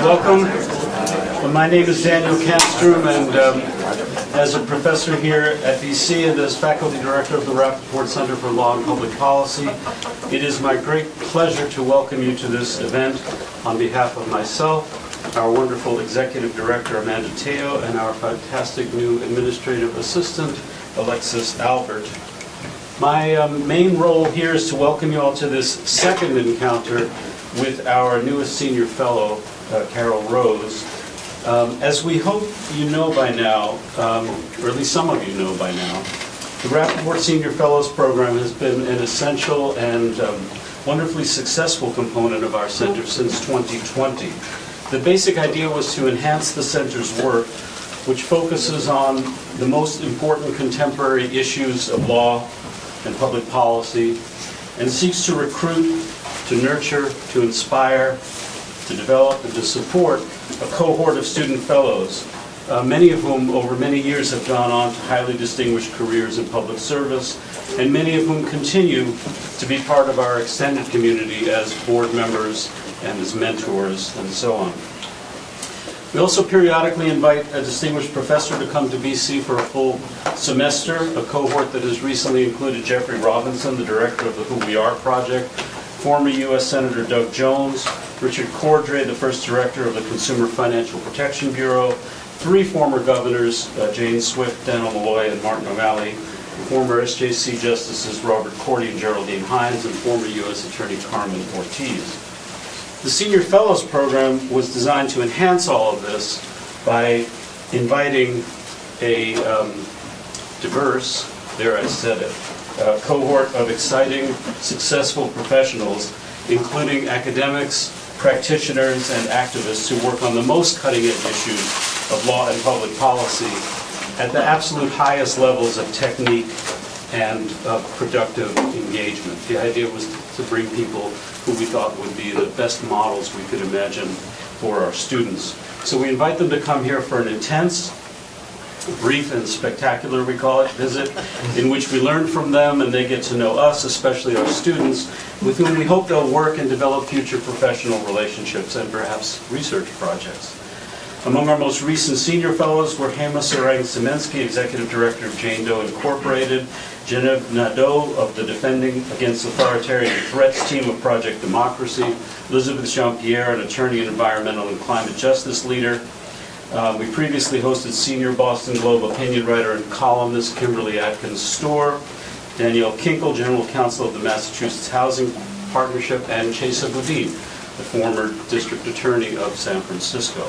Welcome. My name is Daniel Kanstrom, and as a professor here at BC and as faculty director of the Rappaport Center for Law and Public Policy, it is my great pleasure to welcome you to this event on behalf of myself, our wonderful executive director Amanda Teo, and our fantastic new administrative assistant Alexis Albert. My main role here is to welcome you all to this second encounter with our newest senior fellow, Carol Rose. As we hope you know by now, or at least some of you know by now, the Rappaport Senior Fellows Program has been an essential and wonderfully successful component of our center since 2020. The basic idea was to enhance the center's work, which focuses on the most important contemporary issues of law and public policy, and seeks to recruit, to nurture, to inspire, to develop, and to support a cohort of student fellows, many of whom over many years have gone on to highly distinguished careers in public service, and many of whom continue to be part of our extended community as board members and as mentors and so on. We also periodically invite a distinguished professor to come to BC for a full semester, a cohort that has recently included Jeffrey Robinson, the director of the Who We Are Project, former U.S. Senator Doug Jones, Richard Cordray, the first director of the Consumer Financial Protection Bureau, three former governors, Jane Swift, Daniel Malloy, and Martin O'Malley, former SJC Justices Robert Cordy and Geraldine Hines, and former U.S. Attorney Carmen Ortiz. The Senior Fellows Program was designed to enhance all of this by inviting a diverse, there I said it, cohort of exciting, successful professionals, including academics, practitioners, and activists who work on the most cutting-edge issues of law and public policy at the absolute highest levels of technique and productive engagement. The idea was to bring people who we thought would be the best models we could imagine for our students. So we invite them to come here for an intense, brief and spectacular, we call it, visit, in which we learn from them and they get to know us, especially our students, with whom we hope they'll work and develop future professional relationships and perhaps research projects. Among our most recent senior fellows were Hema Sarang-Semensky, Executive Director of Jane Doe Incorporated, Genevieve Nadeau of the Defending Against Authoritarian Threats team of Project Democracy, Elizabeth Jean-Pierre, an attorney and environmental and climate justice leader. We previously hosted senior Boston Globe opinion writer and columnist Kimberly Atkins Storr, Danielle Kinkle, General Counsel of the Massachusetts Housing Partnership, and Chesa Boudin, the former district attorney of San Francisco.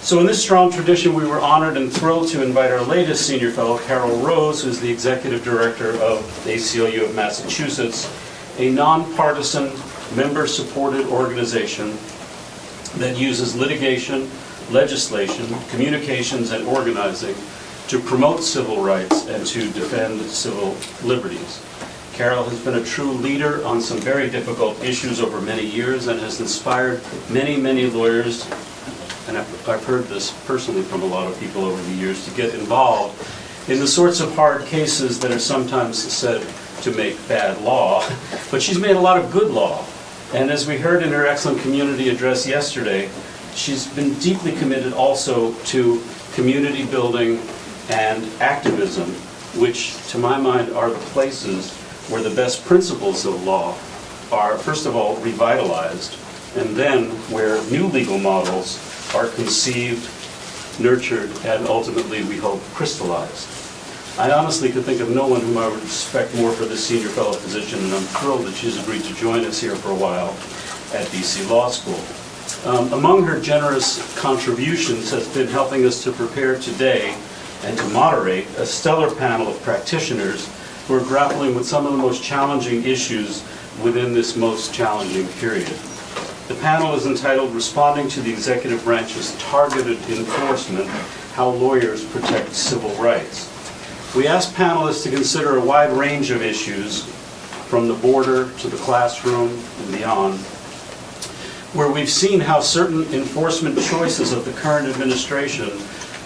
So in this strong tradition, we were honored and thrilled to invite our latest senior fellow, Carol Rose, who's the executive director of the ACLU of Massachusetts, a nonpartisan, member-supported organization that uses litigation, legislation, communications, and organizing to promote civil rights and to defend civil liberties. Carol has been a true leader on some very difficult issues over many years and has inspired many, many lawyers, and I've heard this personally from a lot of people over the years, to get involved in the sorts of hard cases that are sometimes said to make bad law, but she's made a lot of good law. And as we heard in her excellent community address yesterday, she's been deeply committed also to community building and activism, which to my mind are the places where the best principles of law are, first of all, revitalized, and then where new legal models are conceived, nurtured, and ultimately, we hope, crystallized. I honestly could think of no one whom I would respect more for this senior fellow position, and I'm thrilled that she's agreed to join us here for a while at BC Law School. Among her generous contributions has been helping us to prepare today and to moderate a stellar panel of practitioners who are grappling with some of the most challenging issues within this most challenging period. The panel is entitled Responding to the Executive Branch's Targeted Enforcement, How Lawyers Protect Civil Rights. We asked panelists to consider a wide range of issues, from the border to the classroom and beyond, where we've seen how certain enforcement choices of the current administration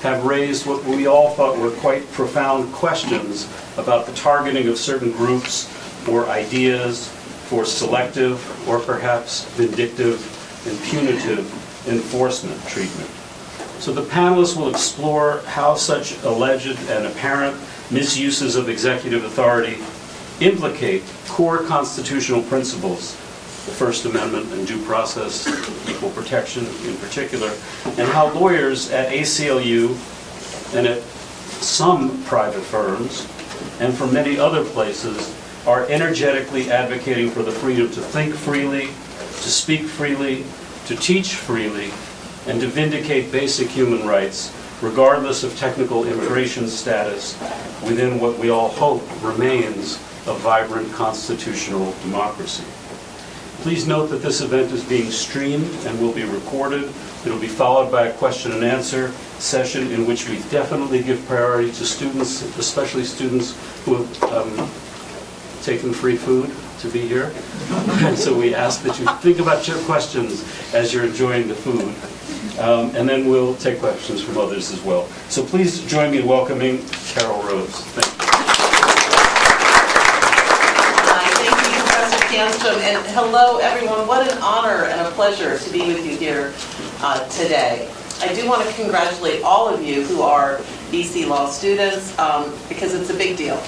have raised what we all thought were quite profound questions about the targeting of certain groups or ideas for selective or perhaps vindictive and punitive enforcement treatment. So the panelists will explore how such alleged and apparent misuses of executive authority implicate core constitutional principles, the First Amendment and due process, equal protection in particular, and how lawyers at ACLU and at some private firms and from many other places are energetically advocating for the freedom to think freely, to speak freely, to teach freely, and to vindicate basic human rights, regardless of technical immigration status, within what we all hope remains a vibrant constitutional democracy. Please note that this event is being streamed and will be recorded. It will be followed by a question and answer session in which we definitely give priority to students, especially students who have taken free food to be here. And so we ask that you think about your questions as you're enjoying the food. And then we'll take questions from others as well. So please join me in welcoming Carol Rose. Thank you. And hello, everyone. What an honor and a pleasure to be with you here today. I do want to congratulate all of you who are BC law students because it's a big deal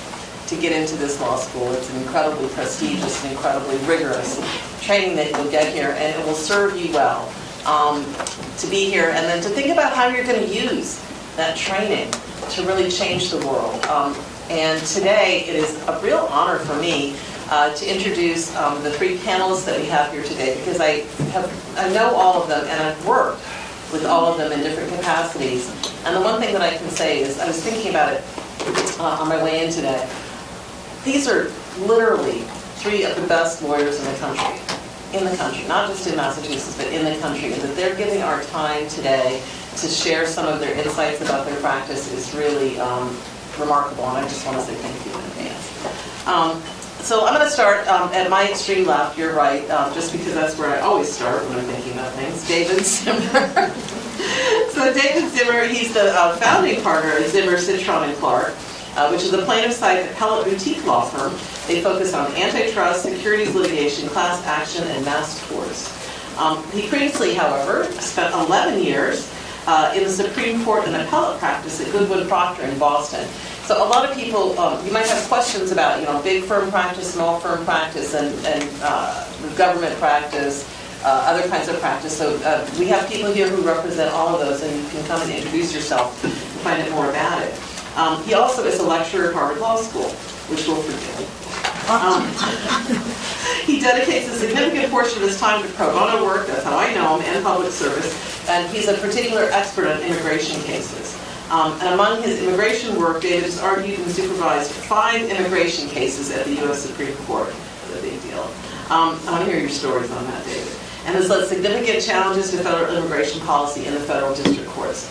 to get into this law school. It's an incredibly prestigious and incredibly rigorous training that you'll get here, and it will serve you well to be here and then to think about how you're going to use that training to really change the world. And today, it is a real honor for me to introduce the three panelists that we have here today, because I know all of them and I've worked with all of them in different capacities. And the one thing that I can say is, I was thinking about it on my way in today. These are literally three of the best lawyers in the country, not just in Massachusetts, but in the country, and that they're giving our time today to share some of their insights about their practice is really remarkable, and I just want to say thank you in advance. So I'm going to start at my extreme left, your right, just because that's where I always start when I'm thinking about things. David Zimmer. So David Zimmer, he's the founding partner of Zimmer, Citron, and Clarke, which is a plaintiff-side appellate boutique law firm. They focus on antitrust, securities litigation, class action, and mass torts. He previously, however, spent 11 years in the Supreme Court and appellate practice at Goodwin Procter in Boston. So a lot of people, you might have questions about, big firm practice, small firm practice, and government practice, other kinds of practice. So we have people here who represent all of those, and you can come and introduce yourself and find out more about it. He also is a lecturer at Harvard Law School, which we'll forgive. He dedicates a significant portion of his time to pro bono work, that's how I know him, and public service, and he's a particular expert on immigration cases. And among his immigration work, David has argued and supervised 5 immigration cases at the U.S. Supreme Court. It's a big deal. I want to hear your stories on that, David. And has led significant challenges to federal immigration policy in the federal district courts.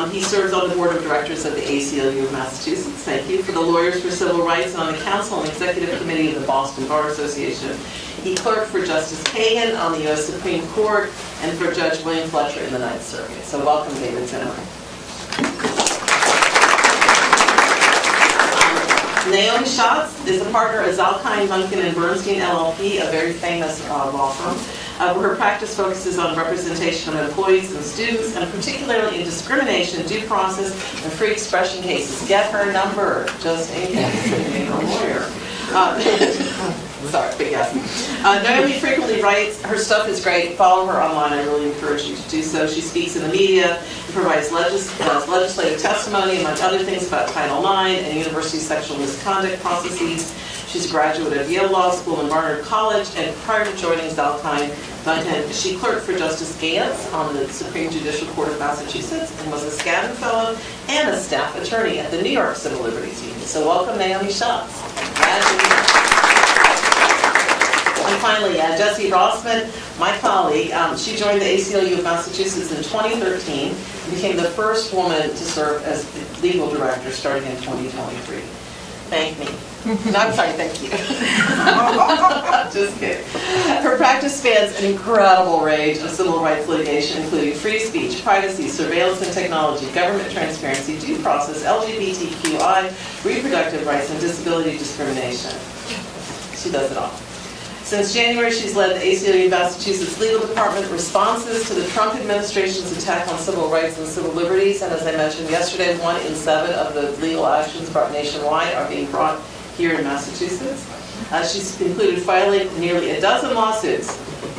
He serves on the board of directors of the ACLU of Massachusetts. Thank you. For the Lawyers for Civil Rights, and on the council and executive committee of the Boston Bar Association. He clerked for Justice Kagan on the U.S. Supreme Court and for Judge William Fletcher in the Ninth Circuit. So welcome, David Zimmer. Naomi Shatz is a partner at Zalkind, Duncan, and Bernstein, LLP, a very famous law firm, where her practice focuses on representation of employees and students, and particularly in discrimination, due process, and free expression cases. Get her number, just in case you're a lawyer. Sorry, but yes. Naomi frequently writes. Her stuff is great. Follow her online. I really encourage you to do so. She speaks in the media and provides legislative testimony, among other things, about Title IX and university sexual misconduct processes. She's a graduate of Yale Law School and Barnard College, and prior to joining Zalkind, Duncan, she clerked for Justice Gantz on the Supreme Judicial Court of Massachusetts and was a Skadden Fellow and a staff attorney at the New York Civil Liberties Union. So welcome, Naomi Shatz. Glad to be here. And finally, Jessie Rossman, my colleague, she joined the ACLU of Massachusetts in 2013 and became the first woman to serve as legal director starting in 2023. Thank me. No, I'm sorry, thank you. Just kidding. Her practice spans an incredible range of civil rights litigation, including free speech, privacy, surveillance and technology, government transparency, due process, LGBTQI, reproductive rights, and disability discrimination. She does it all. Since January, she's led the ACLU Massachusetts Legal Department responses to the Trump administration's attack on civil rights and civil liberties. And as I mentioned yesterday, 1 in 7 of the legal actions brought nationwide are being brought here in Massachusetts. She's included filing nearly a dozen lawsuits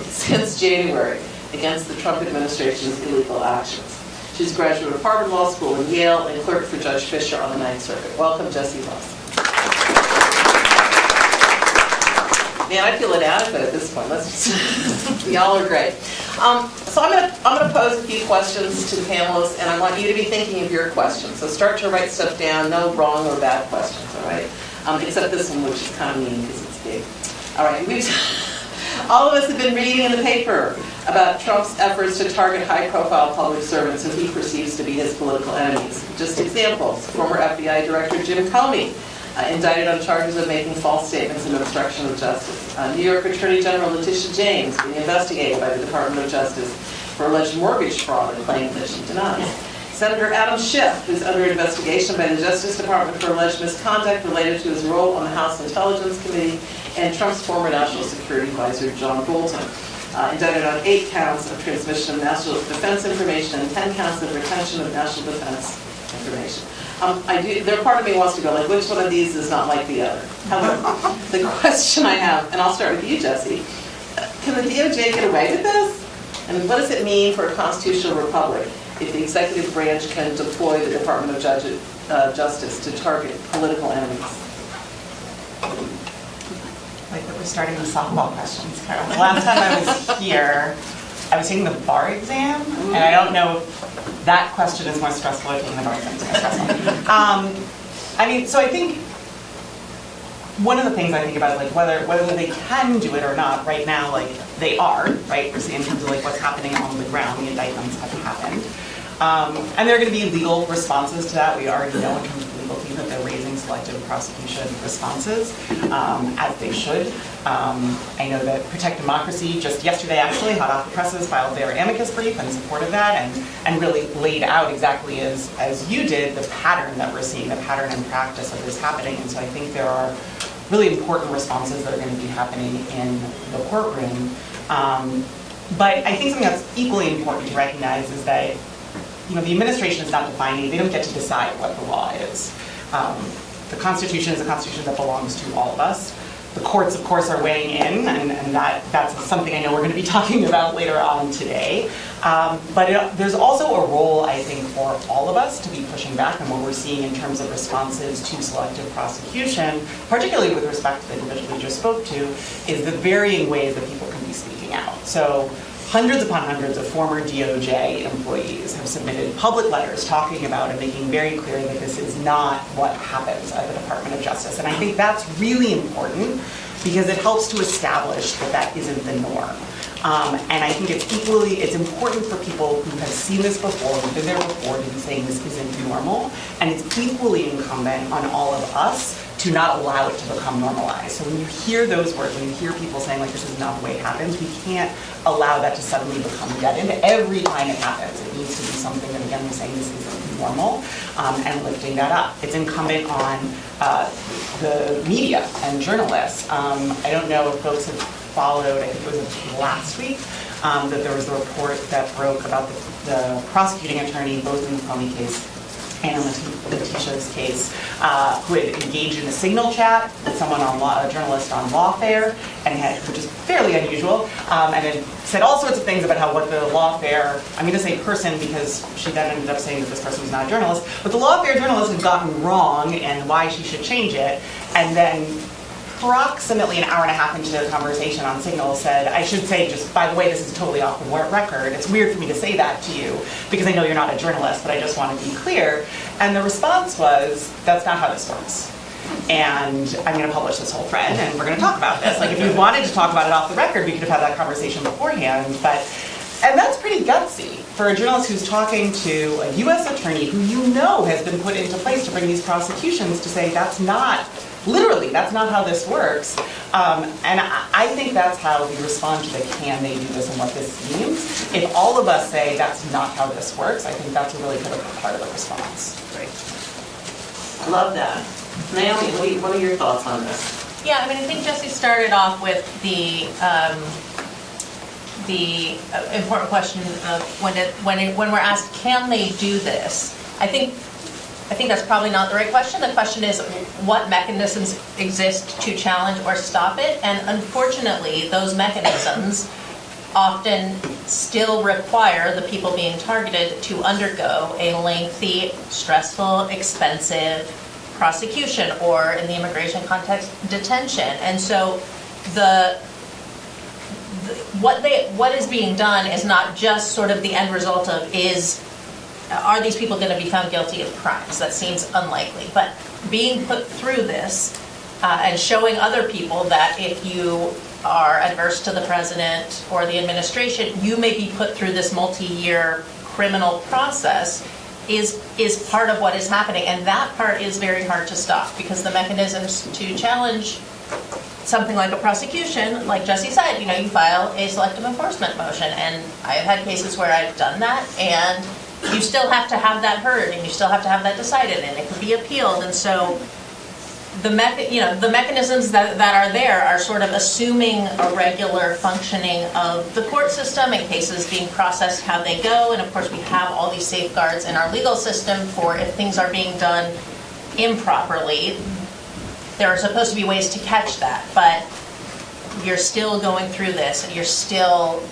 since January against the Trump administration's illegal actions. She's a graduate of Harvard Law School and Yale and clerked for Judge Fisher on the Ninth Circuit. Welcome, Jessie Rossman. Man, I feel inadequate at this point. Let's just, y'all are great. So I'm gonna pose a few questions to the panelists, and I want you to be thinking of your questions. So start to write stuff down. No wrong or bad questions, all right? Except this one, which is kind of mean because it's big. All right, all of us have been reading in the paper about Trump's efforts to target high-profile public servants who he perceives to be his political enemies. Just examples: former FBI Director Jim Comey, indicted on charges of making false statements and obstruction of justice. New York Attorney General Letitia James being investigated by the Department of Justice for alleged mortgage fraud, a claim that she denies. Senator Adam Schiff, who's under investigation by the Justice Department for alleged misconduct related to his role on the House Intelligence Committee, and Trump's former National Security Advisor John Bolton, indicted on 8 counts of transmission of national defense information and 10 counts of retention of national defense information. Part of me wants to go, like, which one of these is not like the other? However, the question I have, and I'll start with you, Jessie, can the DOJ get away with this? And what does it mean for a constitutional republic if the executive branch can deploy the Department of Justice to target political enemies? Like that we're starting with softball questions, Carol. The last time I was here, I was taking the bar exam, and I don't know if that question is more stressful or taking the bar exam is more stressful. So I think one of the things I think about is like whether they can do it or not. Right now, like they are, right? We're seeing in terms of like what's happening on the ground, the indictments have happened. And there are going to be legal responses to that. We already know in terms of the legal team that they're raising selective prosecution responses, as they should. I know that Protect Democracy just yesterday, actually, hot off the presses, filed their amicus brief in support of that and really laid out exactly as you did the pattern that we're seeing, the pattern and practice of this happening. And so I think there are really important responses that are going to be happening in the courtroom. But I think something that's equally important to recognize is that the administration is not defining, they don't get to decide what the law is. The Constitution is a Constitution that belongs to all of us. The courts, of course, are weighing in, and that's something I know we're going to be talking about later on today. But there's also a role, I think, for all of us to be pushing back, and what we're seeing in terms of responses to selective prosecution, particularly with respect to the individual we just spoke to, is the varying ways that people can be speaking out. So hundreds upon hundreds of former DOJ employees have submitted public letters talking about and making very clear that this is not what happens at the Department of Justice. And I think that's really important because it helps to establish that that isn't the norm. And I think it's important for people who have seen this before, who've been there before, to be saying this isn't normal. And it's equally incumbent on all of us to not allow it to become normalized. So when you hear those words, when you hear people saying like this is not the way it happens, we can't allow that to suddenly become dead end. Every time it happens, it needs to be something that, again, we're saying this isn't normal, and lifting that up. It's incumbent on the media and journalists. I don't know if folks have followed, I think it was last week, that there was a report that broke about the prosecuting attorney, both in the Comey case and in Letitia's case, who had engaged in a signal chat with someone a journalist on Lawfare, which is fairly unusual, and then said all sorts of things about what the Lawfare, I'm going to say person because she then ended up saying that this person was not a journalist, but the Lawfare journalist had gotten wrong and why she should change it, and then approximately an hour and a half into the conversation on Signal said, I should say, just by the way, this is totally off the record. It's weird for me to say that to you because I know you're not a journalist, but I just want to be clear. And the response was, that's not how this works. And I'm going to publish this whole thread and we're going to talk about this. Like if you wanted to talk about it off the record, we could have had that conversation beforehand. And that's pretty gutsy for a journalist who's talking to a U.S. attorney who has been put into place to bring these prosecutions to say that's not how this works. And I think that's how we respond to the can they do this and what this means. If all of us say that's not how this works, I think that's a really critical part of the response. Great. I love that. Naomi, what are your thoughts on this? Yeah, I mean, I think Jessie started off with the important question of when we're asked, can they do this? I think that's probably not the right question. The question is, what mechanisms exist to challenge or stop it? And unfortunately, those mechanisms often still require the people being targeted to undergo a lengthy, stressful, expensive prosecution, or in the immigration context, detention. And so what is being done is not just sort of the end result of are these people going to be found guilty of crimes? That seems unlikely. But being put through this and showing other people that if you are adverse to the president or the administration, you may be put through this multi-year criminal process is part of what is happening. And that part is very hard to stop, because the mechanisms to challenge something like a prosecution, like Jessie said, you file a selective enforcement motion. And I have had cases where I've done that, and you still have to have that heard, and you still have to have that decided, and it can be appealed. And so the mechanisms that are there are sort of assuming a regular functioning of the court system and cases being processed how they go. And of course, we have all these safeguards in our legal system for if things are being done improperly. There are supposed to be ways to catch that, but you're still going through this, and you're still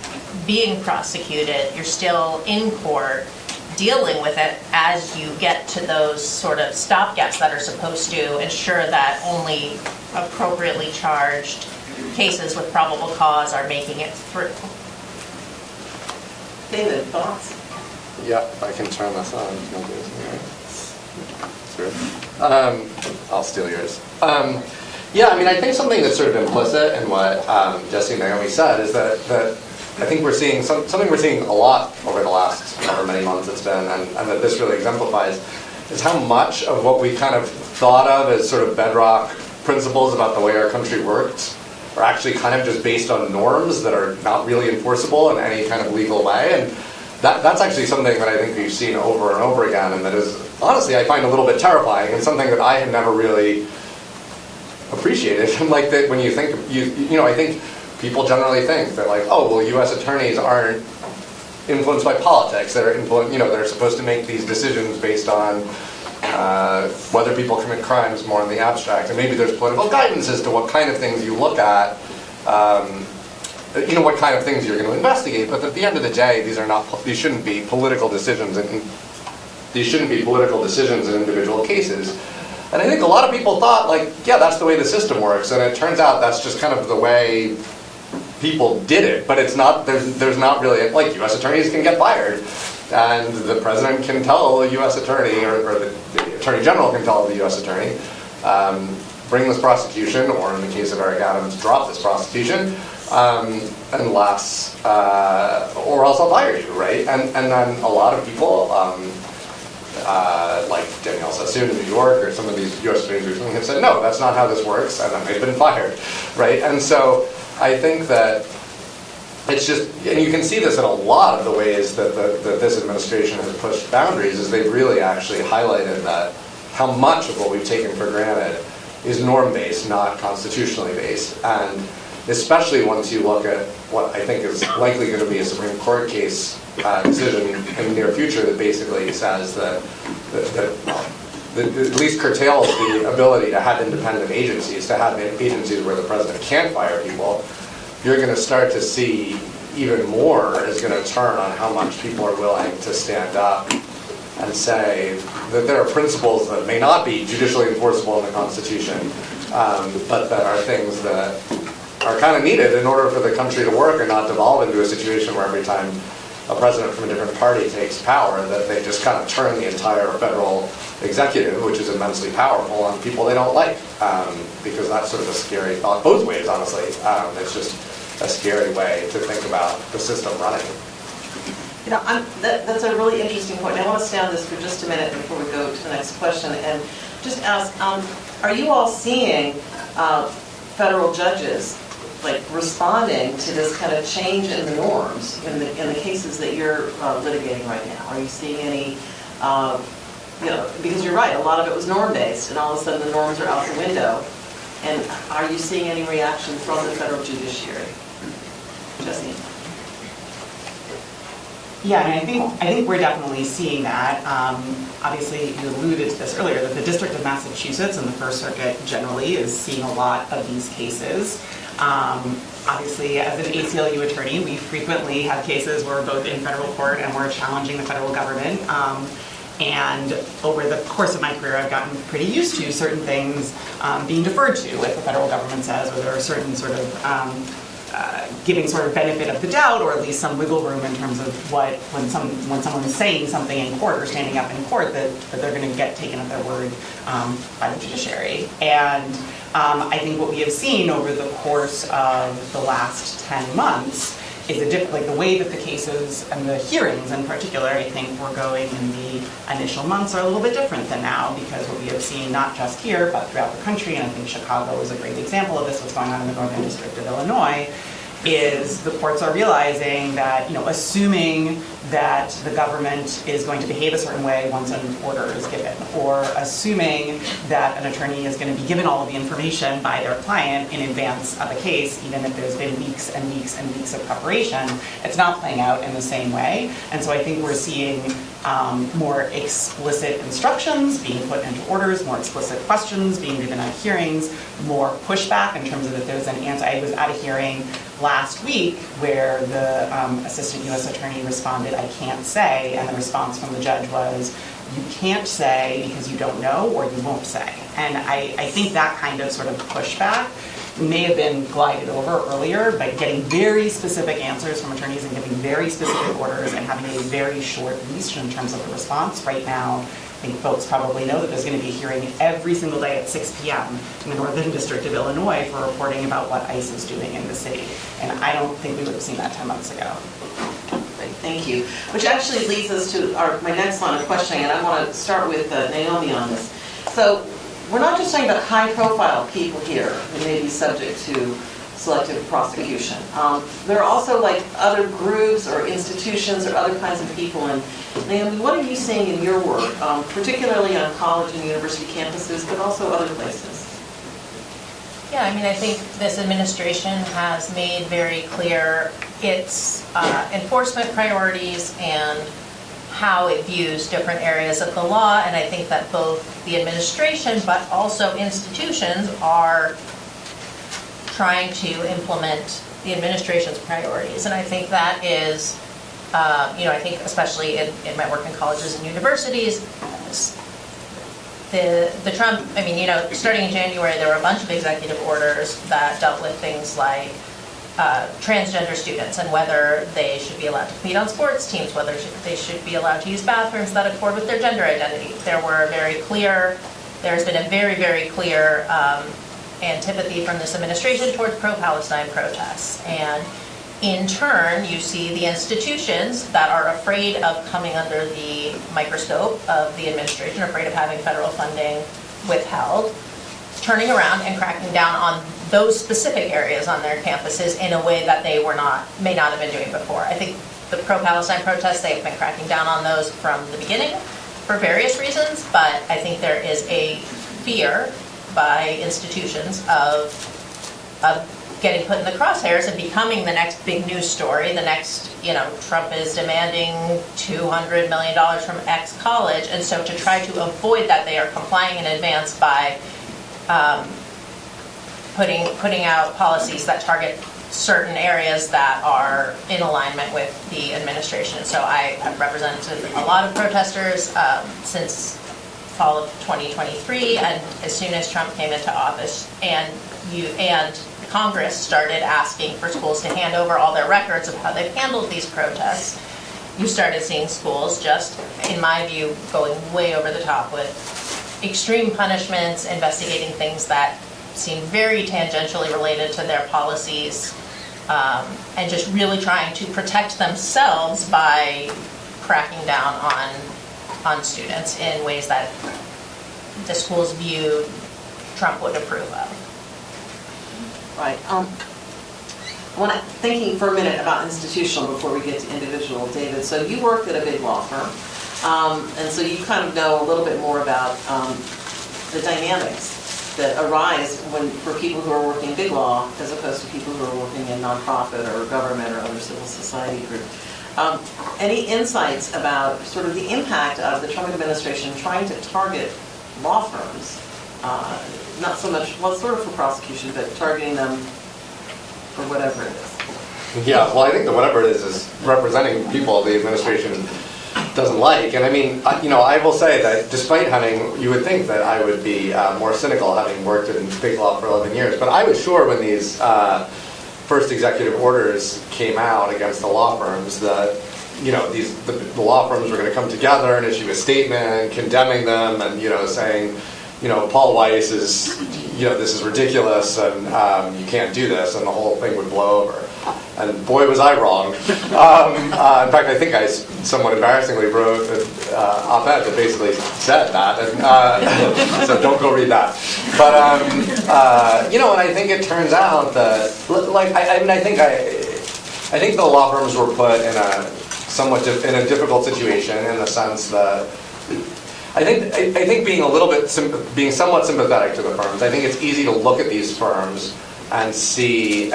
being prosecuted, you're still in court dealing with it as you get to those sort of stopgaps that are supposed to ensure that only appropriately charged cases with probable cause are making it through. David, thoughts? Yeah, I can turn this on. I'll steal yours. Yeah, I mean, I think something that's sort of implicit in what Jessie and Naomi said is that I think we're seeing something we're seeing a lot over the last however many months it's been, and that this really exemplifies, is how much of what we kind of thought of as sort of bedrock principles about the way our country works are actually kind of just based on norms that are not really enforceable in any kind of legal way. And that's actually something that I think we've seen over and over again, and that is, honestly, I find a little bit terrifying, and something that I have never really appreciated. Like, that when you think, I think people generally think that, like, oh, well, U.S. attorneys aren't influenced by politics. They're they're supposed to make these decisions based on whether people commit crimes more in the abstract. And maybe there's political guidance as to what kind of things you look at, what kind of things you're going to investigate. But at the end of the day, these shouldn't be political decisions, and these shouldn't be political decisions in individual cases. And I think a lot of people thought, like, yeah, that's the way the system works. And it turns out that's just kind of the way people did it, but it's not. There's not really, like, U.S. attorneys can get fired, and the president can tell a U.S. attorney, or the attorney general can tell the U.S. attorney, bring this prosecution, or in the case of Eric Adams, drop this prosecution, unless, or else I'll fire you, right? And then a lot of people, like Danielle Sassoon in New York, or some of these U.S. attorneys recently, have said, no, that's not how this works, and then they've been fired, right? And so I think that it's just, and you can see this in a lot of the ways that this administration has pushed boundaries, is they've really actually highlighted that how much of what we've taken for granted is norm-based, not constitutionally based. And especially once you look at what I think is likely going to be a Supreme Court case decision in the near future that basically says that at least curtails the ability to have independent agencies, to have agencies where the president can't fire people, you're going to start to see even more is going to turn on how much people are willing to stand up and say that there are principles that may not be judicially enforceable in the Constitution, but that are things that are kind of needed in order for the country to work and not devolve into a situation where every time a president from a different party takes power, that they just kind of turn the entire federal executive, which is immensely powerful, on people they don't like, because that's sort of a scary thought both ways, honestly. It's just a scary way to think about the system running. That's a really interesting point. I want to stay on this for just a minute before we go to the next question, and just ask, are you all seeing federal judges like responding to this kind of change in the norms in the cases that you're litigating right now? Are you seeing any, because you're right, a lot of it was norm-based, and all of a sudden the norms are out the window. And are you seeing any reaction from the federal judiciary? Jessie? Yeah, and I think we're definitely seeing that. Obviously, you alluded to this earlier, that the District of Massachusetts and the First Circuit generally is seeing a lot of these cases. Obviously, as an ACLU attorney, we frequently have cases where we're both in federal court and we're challenging the federal government. And over the course of my career, I've gotten pretty used to certain things being deferred to, like the federal government says, or there are certain sort of giving sort of benefit of the doubt, or at least some wiggle room in terms of when someone is saying something in court or standing up in court that they're going to get taken at their word by the judiciary. And I think what we have seen over the course of the last 10 months is like the way that the cases and the hearings in particular, I think, were going in the initial months are a little bit different than now, because what we have seen not just here but throughout the country, and I think Chicago is a great example of this, what's going on in the Northern District of Illinois, is the courts are realizing that, assuming that the government is going to behave a certain way once an order is given, or assuming that an attorney is going to be given all of the information by their client in advance of a case, even if there's been weeks and weeks and weeks of preparation, it's not playing out in the same way. And so I think we're seeing more explicit instructions being put into orders, more explicit questions being given at hearings, more pushback in terms of if there's an answer. I was at a hearing last week where the assistant U.S. attorney responded, "I can't say," and the response from the judge was, "You can't say because you don't know, or you won't say." And I think that kind of sort of pushback may have been glided over earlier, but getting very specific answers from attorneys and giving very specific orders and having a very short leash in terms of the response. Right now, I think folks probably know that there's going to be a hearing every single day at 6 p.m. in the Northern District of Illinois for reporting about what ICE is doing in the city. And I don't think we would have seen that 10 months ago. Great, thank you. Which actually leads us to my next line of questioning, and I want to start with Naomi on this. So we're not just talking about high-profile people here who may be subject to selective prosecution. There are also like other groups or institutions or other kinds of people. And Naomi, what are you seeing in your work, particularly on college and university campuses, but also other places? Yeah, I mean, I think this administration has made very clear its enforcement priorities and how it views different areas of the law, and I think that both the administration but also institutions are trying to implement the administration's priorities. And I think that is, I think especially in my work in colleges and universities, the Trump, starting in January, there were a bunch of executive orders that dealt with things like transgender students and whether they should be allowed to compete on sports teams, whether they should be allowed to use bathrooms that accord with their gender identity. There's been a very, very clear antipathy from this administration towards pro-Palestine protests. And in turn, you see the institutions that are afraid of coming under the microscope of the administration, afraid of having federal funding withheld, turning around and cracking down on those specific areas on their campuses in a way that they may not have been doing before. I think the pro-Palestine protests, they've been cracking down on those from the beginning for various reasons, but I think there is a fear by institutions of getting put in the crosshairs and becoming the next big news story. The next, Trump is demanding $200 million from X college, and so to try to avoid that, they are complying in advance by putting out policies that target certain areas that are in alignment with the administration. So I have represented a lot of protesters since fall of 2023, and as soon as Trump came into office, and Congress started asking for schools to hand over all their records of how they've handled these protests, you started seeing schools just, in my view, going way over the top with extreme punishments, investigating things that seem very tangentially related to their policies, and just really trying to protect themselves by cracking down on students in ways that the schools viewed Trump would approve of. Right. Thinking for a minute about institutional before we get to individual, David. So you worked at a big law firm, and so you kind of know a little bit more about the dynamics that arise for people who are working big law as opposed to people who are working in nonprofit or government or other civil society group. Any insights about sort of the impact of the Trump administration trying to target law firms, not so much, well, sort of for prosecution, but targeting them for whatever it is? Yeah, well, I think that whatever it is representing people the administration doesn't like. And I mean, I will say that despite having, you would think that I would be more cynical having worked in big law for 11 years, but I was sure when these first executive orders came out against the law firms that, the law firms were going to come together and issue a statement condemning them and, saying, Paul Weiss is, this is ridiculous and you can't do this, and the whole thing would blow over. And boy, was I wrong. In fact, I think I somewhat embarrassingly wrote an op-ed that basically said that, and, so don't go read that. But, and I think it turns out that, I think the law firms were put in a somewhat in a difficult situation in the sense that I think being a little bit being somewhat sympathetic to the firms. I think it's easy to look at these firms and see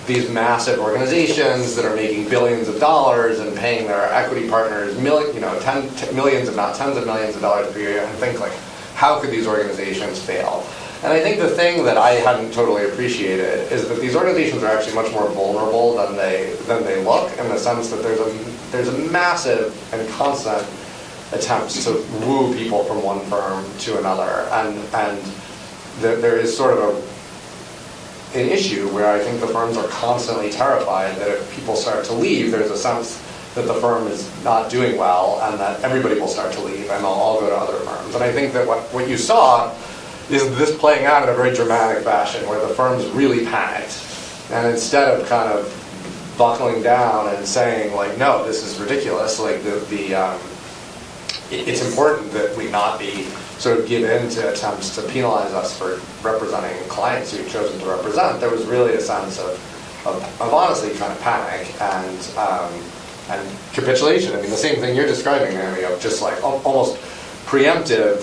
these massive organizations that are making billions of dollars and paying their equity partners millions, if not tens of millions of dollars per year, and think like, how could these organizations fail? And I think the thing that I hadn't totally appreciated is that these organizations are actually much more vulnerable than they look, in the sense that there's a massive and constant attempts to woo people from one firm to another, and there is sort of an issue where I think the firms are constantly terrified that if people start to leave, there's a sense that the firm is not doing well and that everybody will start to leave and they'll all go to other firms. And I think that what you saw is this playing out in a very dramatic fashion where the firms really panicked, and instead of kind of buckling down and saying like, no, this is ridiculous, like it's important that we not be sort of give in to attempts to penalize us for representing clients who've chosen to represent. There was really a sense of honestly kind of panic and capitulation. I mean, the same thing you're describing, Naomi, of just like almost preemptive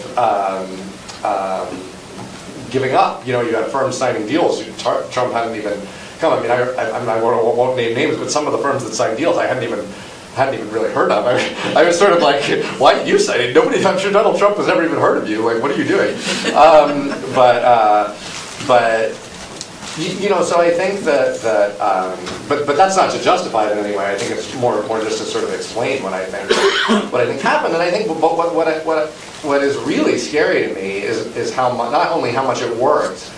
giving up. You had firms signing deals who Trump hadn't even come. I mean, I won't name names, but some of the firms that signed deals I hadn't even really heard of. I was sort of like, why did you sign it? I'm sure Donald Trump has never even heard of you. Like, what are you doing? So I think but that's not to justify it in any way. I think it's more just to sort of explain what I think happened. And I think what is really scary to me is how much, not only how much it worked,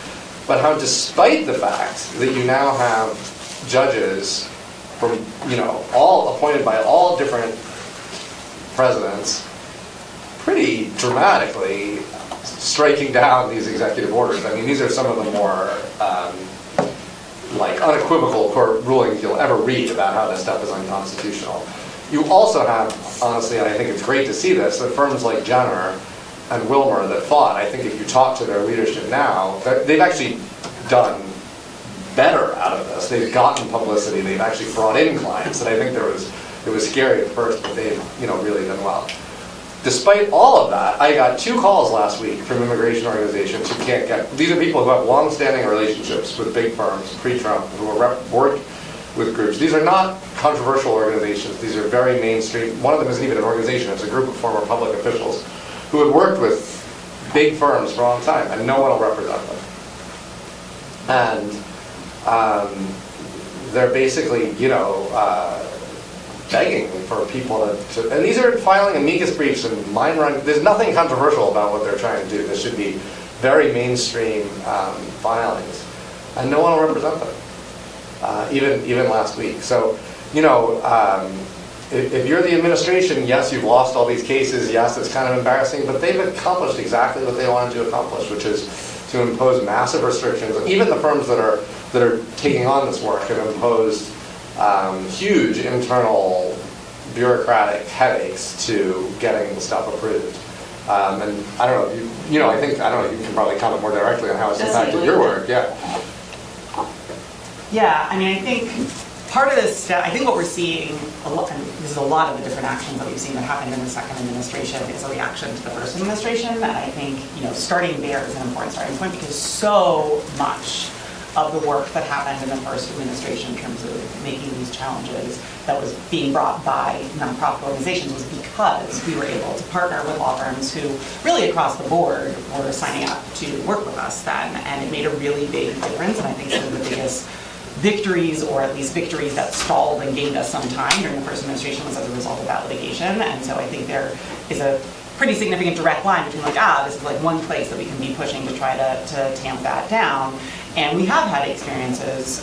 but how, despite the fact that you now have judges from all appointed by all different presidents, pretty dramatically striking down these executive orders. I mean, these are some of the more unequivocal court rulings you'll ever read about how this stuff is unconstitutional. You also have, honestly, and I think it's great to see this, that firms like Zimmer and Wilmer that fought, I think if you talk to their leadership now, they've actually done better out of this. They've gotten publicity. They've actually brought in clients, and I think it was scary at first, but they've really done well. Despite all of that, I got 2 calls last week from immigration organizations who can't get. These are people who have long-standing relationships with big firms pre-Trump who work with groups. These are not controversial organizations. These are very mainstream. One of them isn't even an organization. It's a group of former public officials who had worked with big firms for a long time, and no one will represent them. And they're basically, begging for people to, and these are filing amicus briefs and mine run. There's nothing controversial about what they're trying to do. This should be very mainstream filings, and no one will represent them. Even last week. So, if you're the administration, yes, you've lost all these cases. Yes, it's kind of embarrassing, but they've accomplished exactly what they wanted to accomplish, which is to impose massive restrictions. Even the firms that are taking on this work have imposed huge internal bureaucratic headaches to getting the stuff approved. And I don't know if you can probably comment more directly on how it's impacted your work. Yeah. Yeah, I mean, I think part of this, I think what we're seeing, and this is a lot of the different actions that we've seen that happened in the second administration, is a reaction to the first administration. And I think, starting there is an important starting point, because so much of the work that happened in the first administration in terms of making these challenges that was being brought by nonprofit organizations was because we were able to partner with law firms who really across the board were signing up to work with us then, and it made a really big difference. And I think some of the biggest victories, or at least victories that stalled and gained us some time during the first administration, was as a result of that litigation. And so I think there is a pretty significant direct line between this is one place that we can be pushing to try to tamp that down. And we have had experiences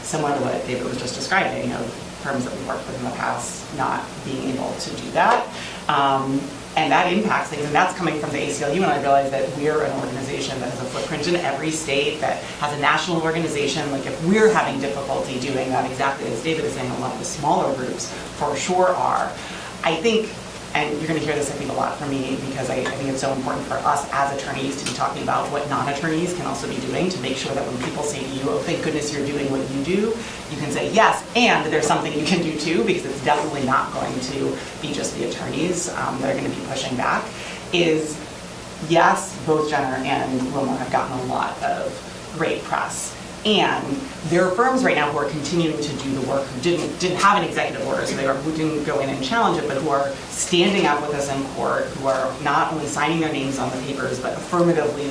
similar to what David was just describing, of firms that we've worked with in the past not being able to do that. And that impacts things, and that's coming from the ACLU, and I realize that we're an organization that has a footprint in every state, that has a national organization. If we're having difficulty doing that, exactly as David is saying, a lot of the smaller groups for sure are. I think, and you're going to hear this, I think, a lot from me, because I think it's so important for us as attorneys to be talking about what non-attorneys can also be doing, to make sure that when people say to you, oh, thank goodness you're doing what you do, you can say yes, and there's something you can do too, because it's definitely not going to be just the attorneys that are going to be pushing back, is yes, both Jenner and Wilma have gotten a lot of great press. And there are firms right now who are continuing to do the work, who didn't have an executive order, so who didn't go in and challenge it, but who are standing up with us in court, who are not only signing their names on the papers, but affirmatively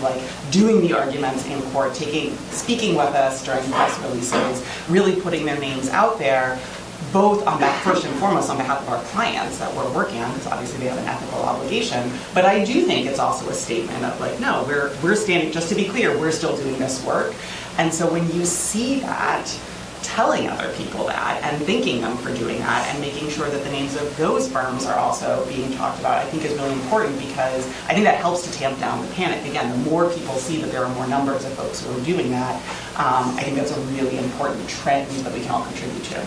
doing the arguments in court, speaking with us during press releases, really putting their names out there, both on that, first and foremost, on behalf of our clients that we're working on, because obviously they have an ethical obligation. But I do think it's also a statement of no, we're standing, just to be clear, we're still doing this work. And so when you see that, telling other people that and thanking them for doing that and making sure that the names of those firms are also being talked about, I think is really important, because I think that helps to tamp down the panic. Again, the more people see that there are more numbers of folks who are doing that, I think that's a really important trend that we can all contribute to.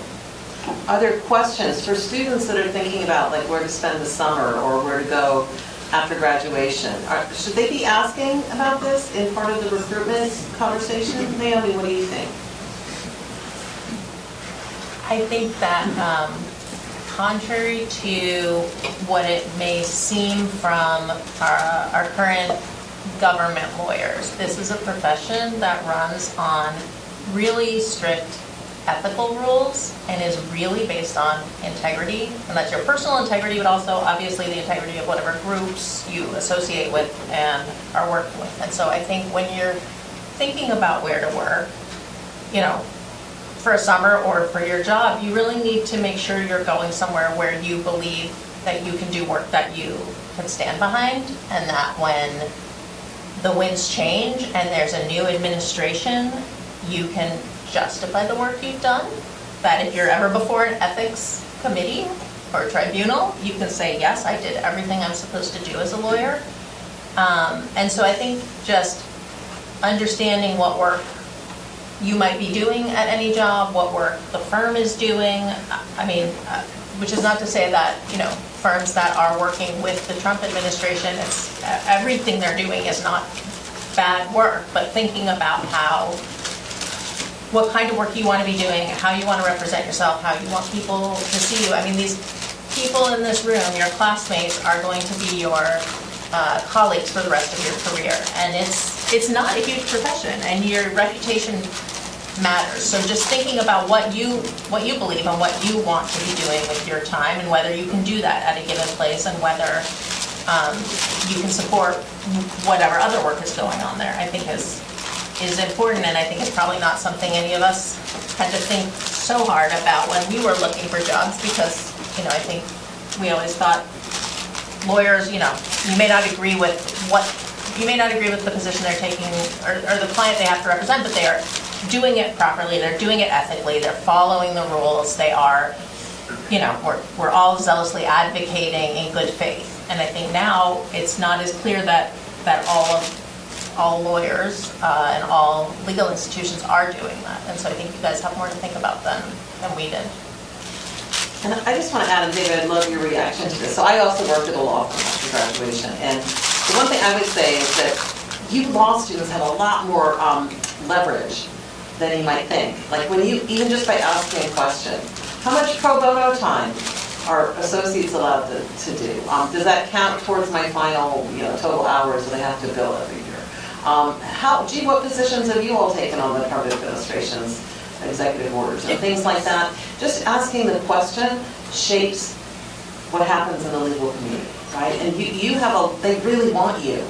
Are there questions for students that are thinking about where to spend the summer or where to go after graduation? Should they be asking about this in part of the recruitment conversation? Naomi, what do you think? I think that contrary to what it may seem from our current government lawyers, this is a profession that runs on really strict ethical rules and is really based on integrity, and that's your personal integrity, but also obviously the integrity of whatever groups you associate with and are working with. And so I think when you're thinking about where to work, for a summer or for your job, you really need to make sure you're going somewhere where you believe that you can do work that you can stand behind, and that when the winds change and there's a new administration, you can justify the work you've done. That if you're ever before an ethics committee or tribunal, you can say, yes, I did everything I'm supposed to do as a lawyer. And so I think just understanding what work you might be doing at any job, what work the firm is doing, which is not to say that, firms that are working with the Trump administration, everything they're doing is not bad work, but thinking about what kind of work you want to be doing, how you want to represent yourself, how you want people to see you. These people in this room, your classmates, are going to be your colleagues for the rest of your career. And it's not a huge profession, and your reputation matters. So just thinking about what you believe and what you want to be doing with your time, and whether you can do that at a given place, and whether you can support whatever other work is going on there, I think is important. And I think it's probably not something any of us had to think so hard about when we were looking for jobs, because I think we always thought lawyers, you may not agree with the position they're taking or the client they have to represent, but they are doing it properly, they're doing it ethically, they're following the rules, they are, we're all zealously advocating in good faith. And I think now it's not as clear that all lawyers and all legal institutions are doing that. And so I think you guys have more to think about than we did. And I just want to add, and David, I'd love your reaction to this. So I also worked at a law firm after graduation, and the one thing I would say is that you law students have a lot more leverage than you might think. Like when you, even just by asking a question, how much pro bono time are associates allowed to do? Does that count towards my final, total hours that I have to bill every year? What positions have you all taken on the Department of Administration's executive orders and things like that? Just asking the question shapes what happens in the legal community, right? And they really want you.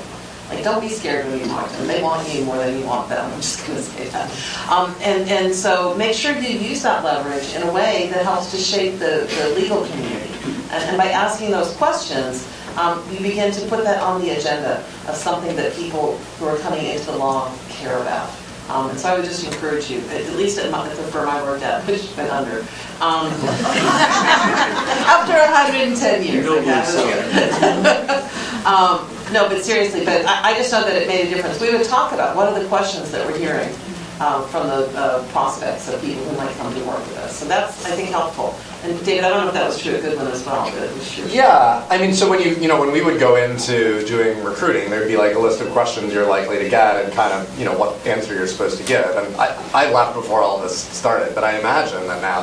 Like, don't be scared when you talk to them. They want you more than you want them. I'm just going to say that. And so make sure you use that leverage in a way that helps to shape the legal community. And by asking those questions, you begin to put that on the agenda of something that people who are coming into law care about. And so I would just encourage you, at least at the firm I worked at, which has been under, after 110 years. No, but seriously, but I just know that it made a difference. We would talk about what are the questions that we're hearing from the prospects of people who might come to work with us. So that's, I think, helpful. And David, I don't know if that was true at Goodwin as well, but it was true. Yeah, I mean, so when when we would go into doing recruiting, there'd be like a list of questions you're likely to get and kind of, what answer you're supposed to give. And I left before all this started, but I imagine that now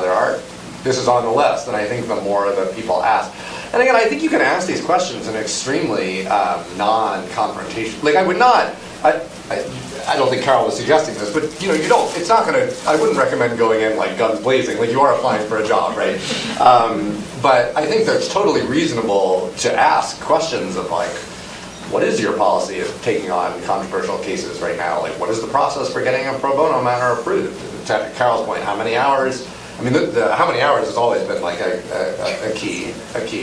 this is on the list, and I think the more that people ask. And again, I think you can ask these questions in extremely non-confrontation. Like I don't think Carol was suggesting this, but I wouldn't recommend going in like guns blazing, like you are applying for a job, right? But I think that it's totally reasonable to ask questions of like, what is your policy of taking on controversial cases right now? Like, what is the process for getting a pro bono matter approved? To Carol's point, how many hours? I mean, the how many hours has always been like a key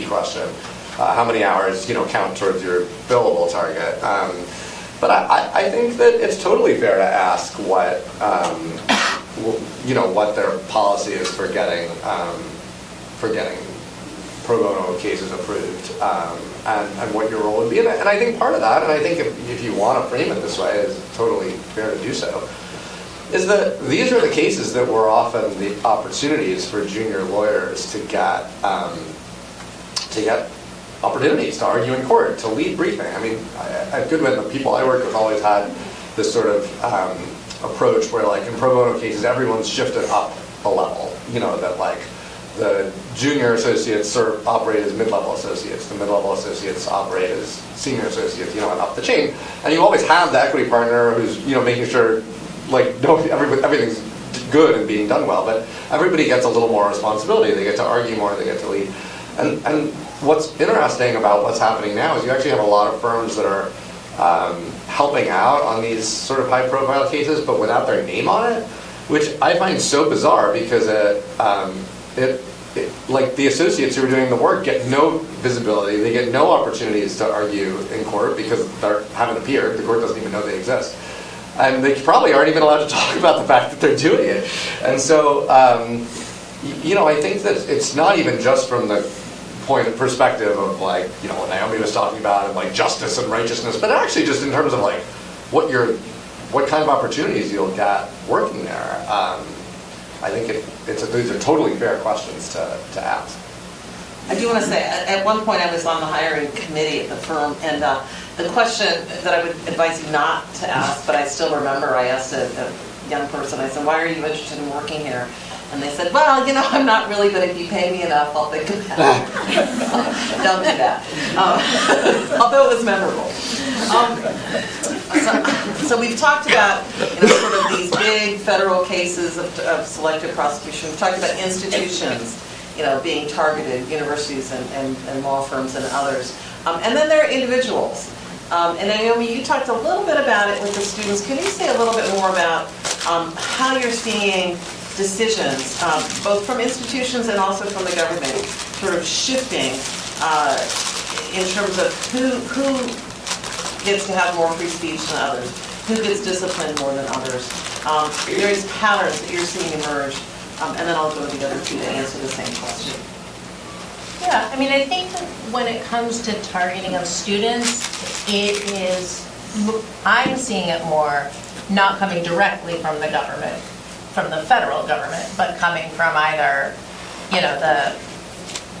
question. How many hours, count towards your billable target? But I think that it's totally fair to ask what their policy is for getting pro bono cases approved, and what your role would be. And I think part of that, and I think if you want to frame it this way, is totally fair to do so, is that these are the cases that were often the opportunities for junior lawyers to get opportunities to argue in court, to lead briefing. I mean, at Goodwin, the people I worked with always had this sort of approach where, like, in pro bono cases, everyone's shifted up a level. That like the junior associates operate as mid-level associates, the mid-level associates operate as senior associates, and up the chain. And you always have the equity partner who's, making sure, like, everything's good and being done well, but everybody gets a little more responsibility. They get to argue more, they get to lead. And what's interesting about what's happening now is you actually have a lot of firms that are helping out on these sort of high-profile cases, but without their name on it, which I find so bizarre because like the associates who are doing the work get no visibility, they get no opportunities to argue in court because they haven't appeared, the court doesn't even know they exist. And they probably aren't even allowed to talk about the fact that they're doing it. And so, I think that it's not even just from the perspective of like, what Naomi was talking about and like justice and righteousness, but actually just in terms of like what kind of opportunities you'll get working there. I think these are totally fair questions to ask. I do want to say, at one point I was on the hiring committee at the firm, and the question that I would advise you not to ask, but I still remember, I asked a young person, I said, why are you interested in working here? And they said, well, I'm not really, but if you pay me enough, I'll think about it. Don't do that. Although it was memorable. So we've talked about sort of these big federal cases of selective prosecution. We've talked about institutions, being targeted, universities and law firms and others. And then there are individuals. And Naomi, you talked a little bit about it with the students. Can you say a little bit more about how you're seeing decisions, both from institutions and also from the government, sort of shifting in terms of who gets to have more free speech than others, who gets disciplined more than others, various patterns that you're seeing emerge, and then I'll go to the other two to answer the same question. Yeah, I mean, I think that when it comes to targeting of students, I'm seeing it more not coming directly from the government, from the federal government, but coming from either, the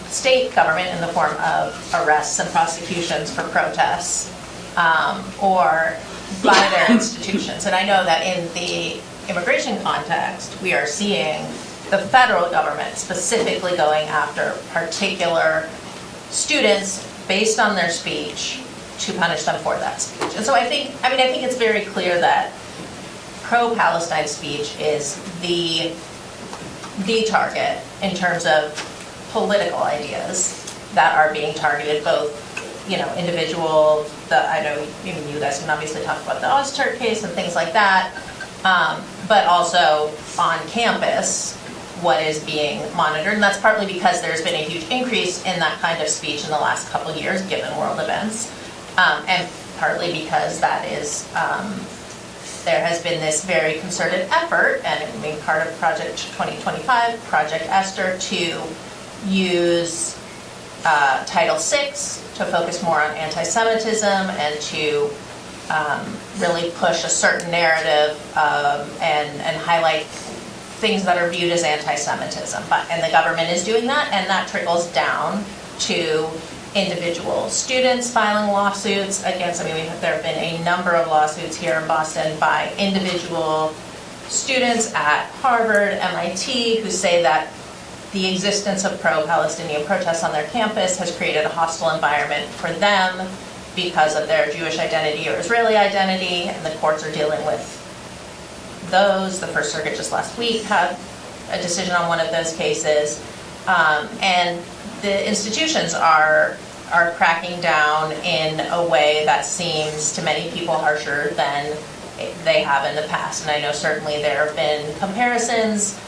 state government in the form of arrests and prosecutions for protests, or by their institutions. And I know that in the immigration context, we are seeing the federal government specifically going after particular students based on their speech to punish them for that speech. And so I think it's very clear that pro-Palestine speech is the target in terms of political ideas that are being targeted, both, individual, I know even you guys can obviously talk about the Ozturk case and things like that, but also on campus, what is being monitored. And that's partly because there's been a huge increase in that kind of speech in the last couple of years, given world events, and partly because that is, there has been this very concerted effort, and it being part of Project 2025, Project Esther, to use Title VI to focus more on anti-Semitism and to really push a certain narrative and highlight things that are viewed as anti-Semitism. And the government is doing that, and that trickles down to individual students filing lawsuits against, there have been a number of lawsuits here in Boston by individual students at Harvard, MIT, who say that the existence of pro-Palestinian protests on their campus has created a hostile environment for them because of their Jewish identity or Israeli identity, and the courts are dealing with those. The First Circuit just last week had a decision on one of those cases, and the institutions are cracking down in a way that seems to many people harsher than they have in the past. And I know certainly there have been comparisons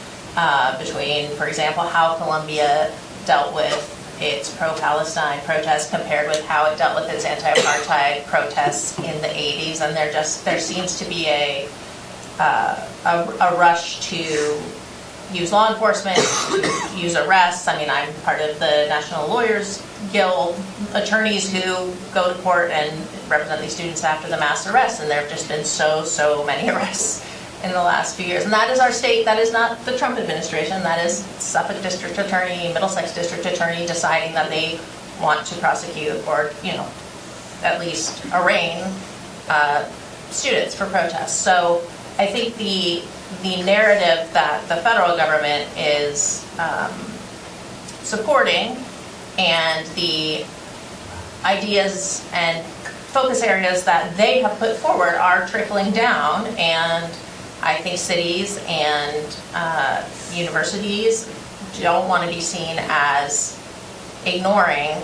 between, for example, how Columbia dealt with its pro-Palestine protests compared with how it dealt with its anti-apartheid protests in the 80s, and there seems to be a rush to use law enforcement, to use arrests. I'm part of the National Lawyers Guild, attorneys who go to court and represent these students after the mass arrests, and there have just been so many arrests in the last few years. And that is our state, that is not the Trump administration, that is Suffolk District Attorney, Middlesex District Attorney deciding that they want to prosecute or, at least arraign students for protests. So I think the narrative that the federal government is supporting and the ideas and focus areas that they have put forward are trickling down, and I think cities and universities don't want to be seen as ignoring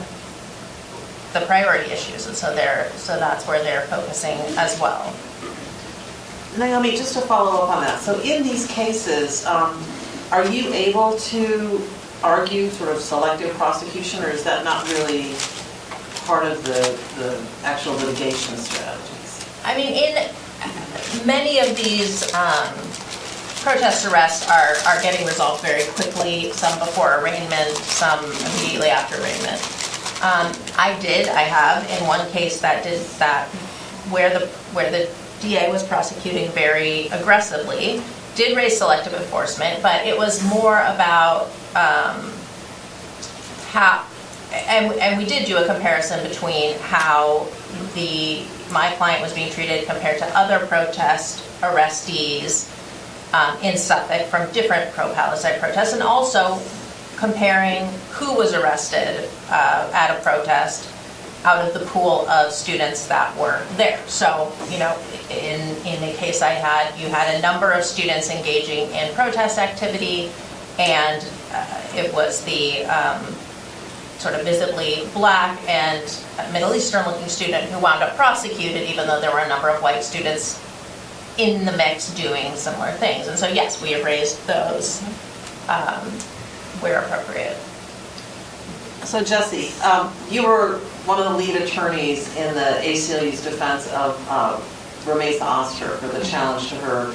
the priority issues, and so that's where they're focusing as well. Naomi, just to follow up on that, so in these cases, are you able to argue sort of selective prosecution, or is that not really part of the actual litigation strategies? In many of these protest arrests are getting resolved very quickly, some before arraignment, some immediately after arraignment. I have in one case that did that, where the DA was prosecuting very aggressively, did raise selective enforcement, but it was more about how, and we did do a comparison between how my client was being treated compared to other protest arrestees in Suffolk from different pro-Palestine protests, and also comparing who was arrested at a protest out of the pool of students that were there. So, in the case I had, you had a number of students engaging in protest activity, and it was the sort of visibly black and Middle Eastern looking student who wound up prosecuted, even though there were a number of white students in the mix doing similar things. And so yes, we have raised those where appropriate. So Jessie, you were one of the lead attorneys in the ACLU's defense of Ramesa Ozturk for the challenge to her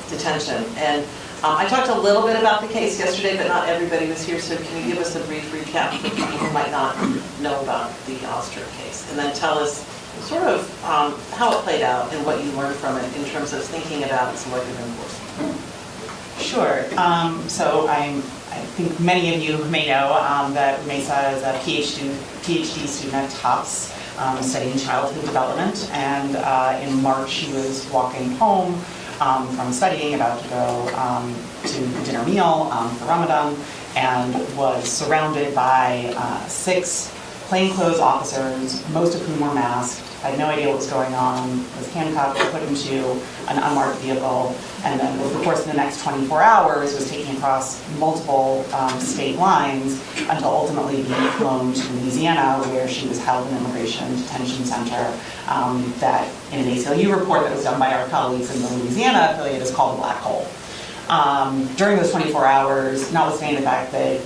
detention. And I talked a little bit about the case yesterday, but not everybody was here, so can you give us a brief recap for people who might not know about the Ozturk case? And then tell us sort of how it played out and what you learned from it in terms of thinking about selective enforcement. Sure. So I think many of you may know that Ramesa is a PhD student at Tufts, studying childhood development, and in March she was walking home from studying, about to go to the dinner meal for Ramadan, and was surrounded by 6 plainclothes officers, most of whom were masked. I had no idea what was going on, was handcuffed, put into an unmarked vehicle, and then over the course of the next 24 hours was taken across multiple state lines until ultimately being flown to Louisiana, where she was held in an immigration detention center that, in an ACLU report that was done by our colleagues in the Louisiana affiliate, is called a black hole. During those 24 hours, notwithstanding the fact that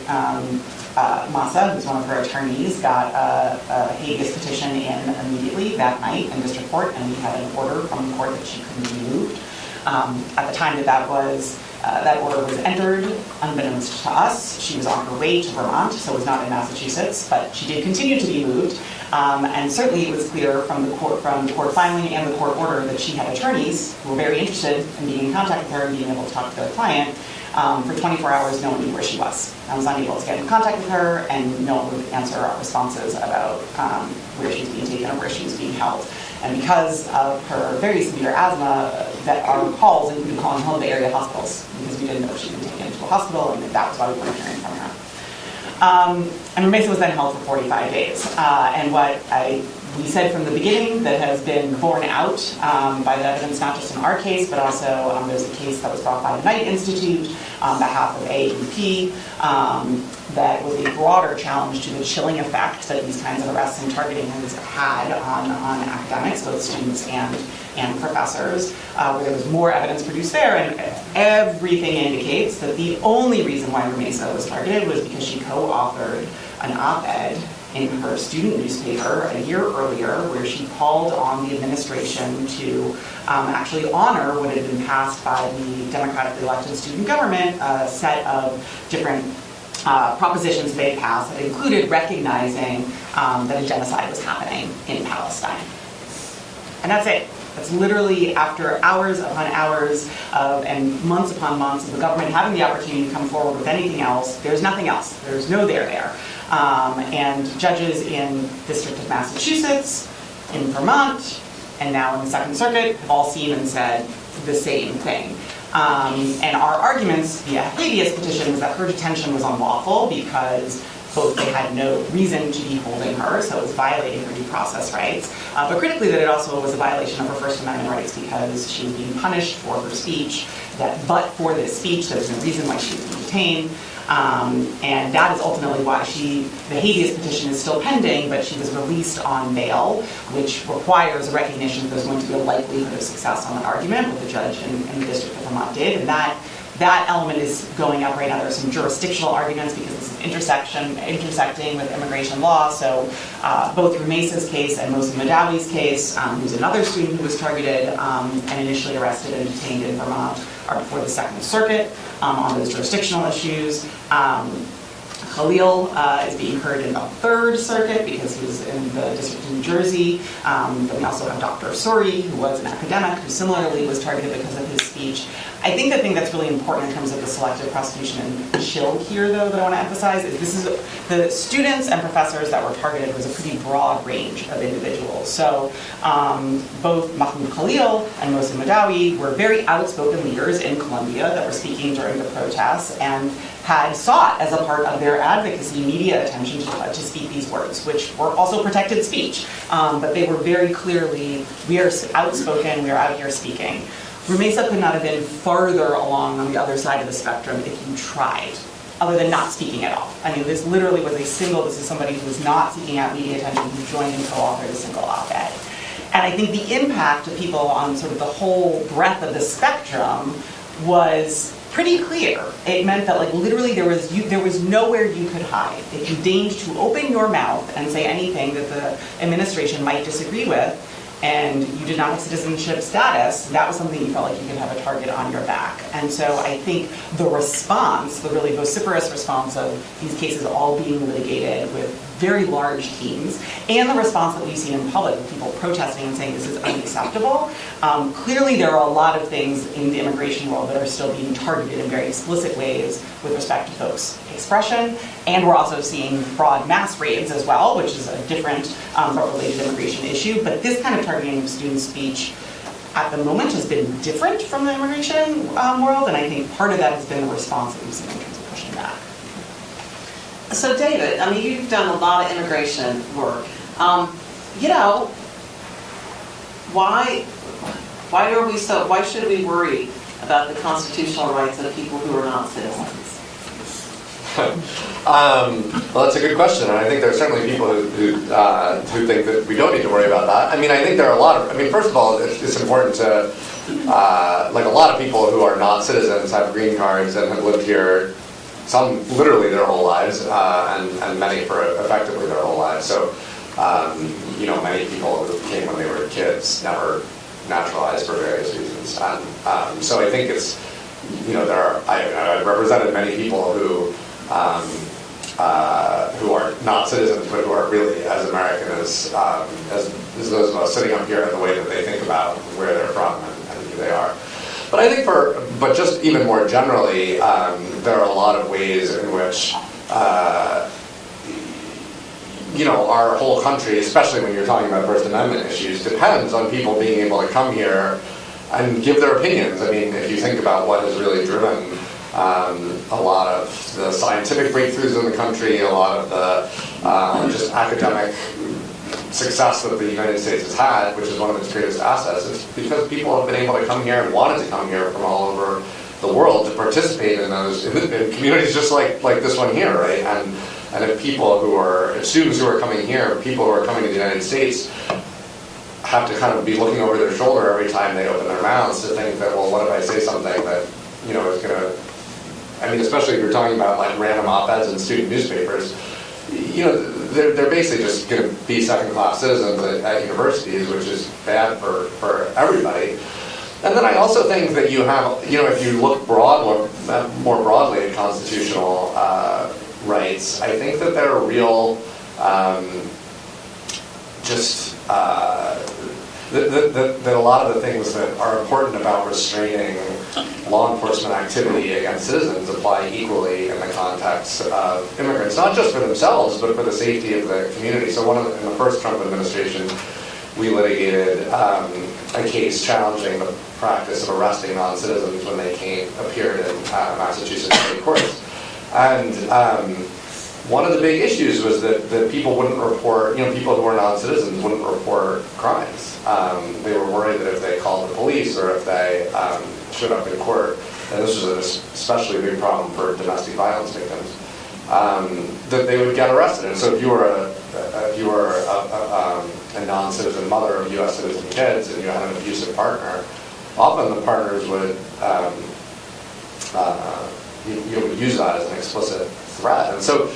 Masa, who's one of her attorneys, got a habeas petition in immediately that night in district court, and we had an order from the court that she couldn't be moved. At the time that that order was entered, unbeknownst to us, she was on her way to Vermont, so was not in Massachusetts, but she did continue to be moved. And certainly it was clear from the court filing and the court order that she had attorneys who were very interested in being in contact with her and being able to talk to their client. For 24 hours, no one knew where she was. I was unable to get in contact with her, and no one would answer our responses about where she was being taken or where she was being held. And because of her very severe asthma, that our calls included calling home to area hospitals, because we didn't know if she'd been taken to a hospital, and that was why we weren't hearing from her. And Mesa was then held for 45 days. And what we said from the beginning that has been borne out by the evidence, not just in our case, but also there's a case that was brought by the Knight Institute on behalf of AAPP that was a broader challenge to the chilling effect that these kinds of arrests and targeting has had on academics, both students and professors, where there was more evidence produced there, and everything indicates that the only reason why Mesa was targeted was because she co-authored an op-ed in her student newspaper a year earlier, where she called on the administration to actually honor what had been passed by the democratically elected student government, a set of different propositions they passed that included recognizing that a genocide was happening in Palestine. And that's it. That's literally after hours upon hours and months upon months of the government having the opportunity to come forward with anything else. There's nothing else. There's no there. And judges in the District of Massachusetts, in Vermont, and now in the Second Circuit have all seen and said the same thing. And our arguments via habeas petition was that her detention was unlawful because both they had no reason to be holding her, so it was violating her due process rights, but critically that it also was a violation of her First Amendment rights because she was being punished for her speech, that but for this speech there was no reason why she was being detained, and that is ultimately why the habeas petition is still pending, but she was released on bail, which requires a recognition that there's going to be a likelihood of success on an argument, what the judge in the District of Vermont did, and that element is going up right now. There are some jurisdictional arguments because it's intersecting with immigration law. So both Rumesa's case and Mosa Madawi's case, who's another student who was targeted and initially arrested and detained in Vermont, are before the Second Circuit on those jurisdictional issues. Khalil is being heard in the Third Circuit because he was in the District of New Jersey. But we also have Dr. Suri, who was an academic, who similarly was targeted because of his speech. I think the thing that's really important in terms of the selective prosecution and chill here, though, that I want to emphasize is the students and professors that were targeted was a pretty broad range of individuals. So both Mahmoud Khalil and Mosa Madawi were very outspoken leaders in Colombia that were speaking during the protests and had sought as a part of their advocacy media attention to speak these words, which were also protected speech. But they were very clearly, we are outspoken, we are out here speaking. Rumesa could not have been farther along on the other side of the spectrum if you tried, other than not speaking at all. I mean, this literally was this is somebody who was not seeking out media attention, who joined and co-authored a single op-ed. And I think the impact of people on sort of the whole breadth of the spectrum was pretty clear. It meant that, like, literally there was nowhere you could hide. If you deigned to open your mouth and say anything that the administration might disagree with, and you did not have citizenship status, that was something you felt like you could have a target on your back. And so I think the response, the really vociferous response of these cases all being litigated with very large teams, and the response that we've seen in public, with people protesting and saying this is unacceptable, clearly there are a lot of things in the immigration world that are still being targeted in very explicit ways with respect to folks' expression, and we're also seeing broad mass raids as well, which is a different but related immigration issue. But this kind of targeting of student speech at the moment has been different from the immigration world, and I think part of that has been the response that we've seen in terms of pushing back. So David, I mean, you've done a lot of immigration work. You know, why should we worry about the constitutional rights of people who are not citizens? Well, that's a good question, and I think there are certainly people who think that we don't need to worry about that. I mean, I think there are a lot of, I mean, first of all, it's important to, like a lot of people who are not citizens have green cards and have lived here, some literally their whole lives, and many for effectively their whole lives. So, you know, many people who came when they were kids never naturalized for various reasons. And so I think it's, you know, I've represented many people who are not citizens, but who are really as American as those of us sitting up here in the way that they think about where they're from and who they are. But I think but just even more generally, there are a lot of ways in which, you know, our whole country, especially when you're talking about First Amendment issues, depends on people being able to come here and give their opinions. I mean, if you think about what has really driven a lot of the scientific breakthroughs in the country, a lot of the just academic success that the United States has had, which is one of its greatest assets, is because people have been able to come here and wanted to come here from all over the world to participate in those in communities just like this one here, right? And if people if students who are coming here, people who are coming to the United States, have to kind of be looking over their shoulder every time they open their mouths to think that, well, what if I say something that, you know, is going to, I mean, especially if you're talking about like random op-eds in student newspapers, you know, they're basically just going to be second-class citizens at universities, which is bad for everybody. And then I also think that you have, you know, if you look more broadly at constitutional rights, I think that there are real, that a lot of the things that are important about restraining law enforcement activity against citizens apply equally in the context of immigrants, not just for themselves, but for the safety of the community. So in the first Trump administration, we litigated a case challenging the practice of arresting non-citizens when they appeared in Massachusetts state courts. And one of the big issues was that people wouldn't report, you know, people who were non-citizens wouldn't report crimes. They were worried that if they called the police or if they showed up in court, and this was an especially big problem for domestic violence victims, that they would get arrested. And so if you were a non-citizen mother of U.S. citizen kids and you had an abusive partner, often the partners would you would use that as an explicit threat. And so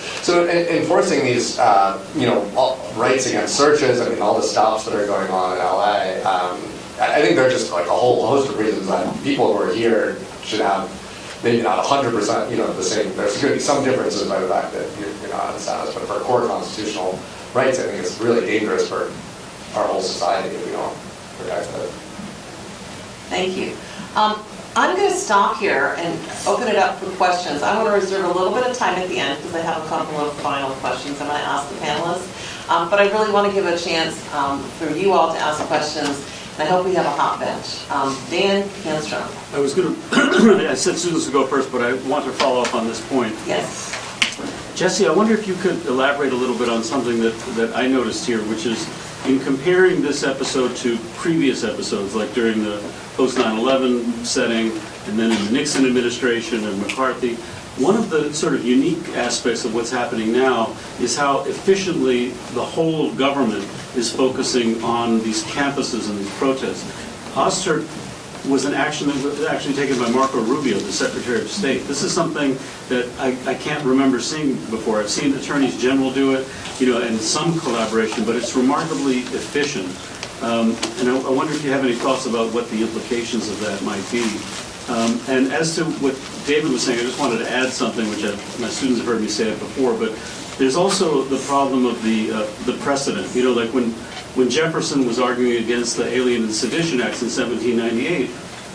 enforcing these, you know, rights against searches, I mean, all the stops that are going on in LA, I think there are just like a whole host of reasons that people who are here should have, maybe not 100%, you know, the same. There's going to be some differences by the fact that you're not in status, but for core constitutional rights, I think it's really dangerous for our whole society if we don't protect it. Thank you. I'm going to stop here and open it up for questions. I want to reserve a little bit of time at the end because I have a couple of final questions I'm going to ask the panelists. But I really want to give a chance for you all to ask questions, and I hope we have a hot bench. Dan Handstrom. I was going to, I said students would go first, but I want to follow up on this point. Yes. Jessie, I wonder if you could elaborate a little bit on something that I noticed here, which is in comparing this episode to previous episodes, like during the post 9/11 setting, and then in the Nixon administration and McCarthy, one of the sort of unique aspects of what's happening now is how efficiently the whole government is focusing on these campuses and these protests. Oster was an action that was actually taken by Marco Rubio, the Secretary of State. This is something that I can't remember seeing before. I've seen attorneys general do it, you know, and some collaboration, but it's remarkably efficient. And I wonder if you have any thoughts about what the implications of that might be. And as to what David was saying, I just wanted to add something, which my students have heard me say it before, but there's also the problem of the precedent. You know, like when Jefferson was arguing against the Alien and Sedition Acts in 1798,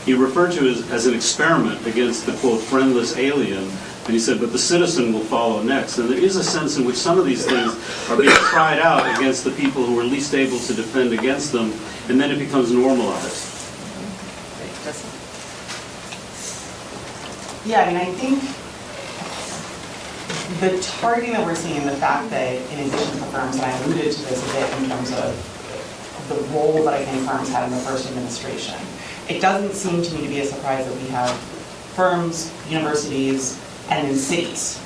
he referred to it as an experiment against the, quote, friendless alien, and he said, but the citizen will follow next. And there is a sense in which some of these things are being tried out against the people who are least able to defend against them, and then it becomes normalized. Yeah, I mean, I think the targeting that we're seeing, the fact that in addition to firms, and I alluded to this a bit in terms of the role that I think firms had in the first administration, it doesn't seem to me to be a surprise that we have firms, universities, and then cities.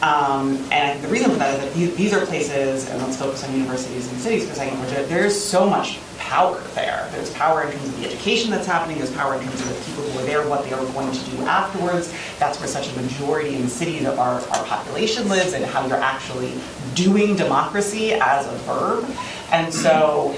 And the reason for that is that these are places, and let's focus on universities and cities for a second, where there's so much power there. There's power in terms of the education that's happening, there's power in terms of the people who are there, what they are going to do afterwards. That's where such a majority in cities of our population lives, and how you're actually doing democracy as a verb. And so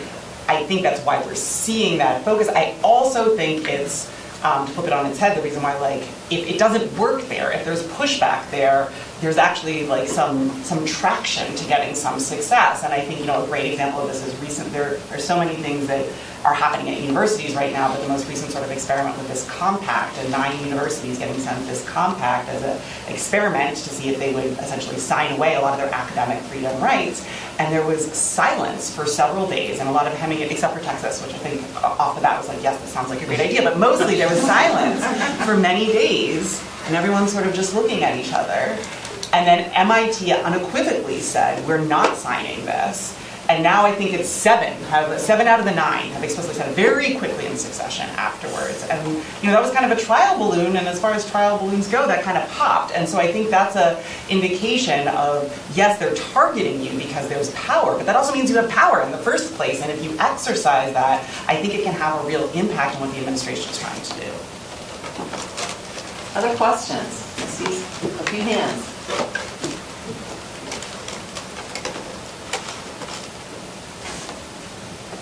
I think that's why we're seeing that focus. I also think it's, to flip it on its head, the reason why, like, if it doesn't work there, if there's pushback there, there's actually like some traction to getting some success. And I think, a great example of this is recent. There are so many things that are happening at universities right now, but the most recent sort of experiment with this compact, and 9 universities getting sent this compact as an experiment to see if they would essentially sign away a lot of their academic freedom rights. And there was silence for several days, and a lot of hemming, except for Texas, which I think off the bat was like, yes, that sounds like a great idea, but mostly there was silence for many days, and everyone's sort of just looking at each other. And then MIT unequivocally said, we're not signing this. And now I think it's 7 out of the 9 have explicitly said it very quickly in succession afterwards. And that was kind of a trial balloon, and as far as trial balloons go, that kind of popped. And so I think that's an indication of, yes, they're targeting you because there's power, but that also means you have power in the first place. And if you exercise that, I think it can have a real impact on what the administration is trying to do. Other questions? I see a few hands.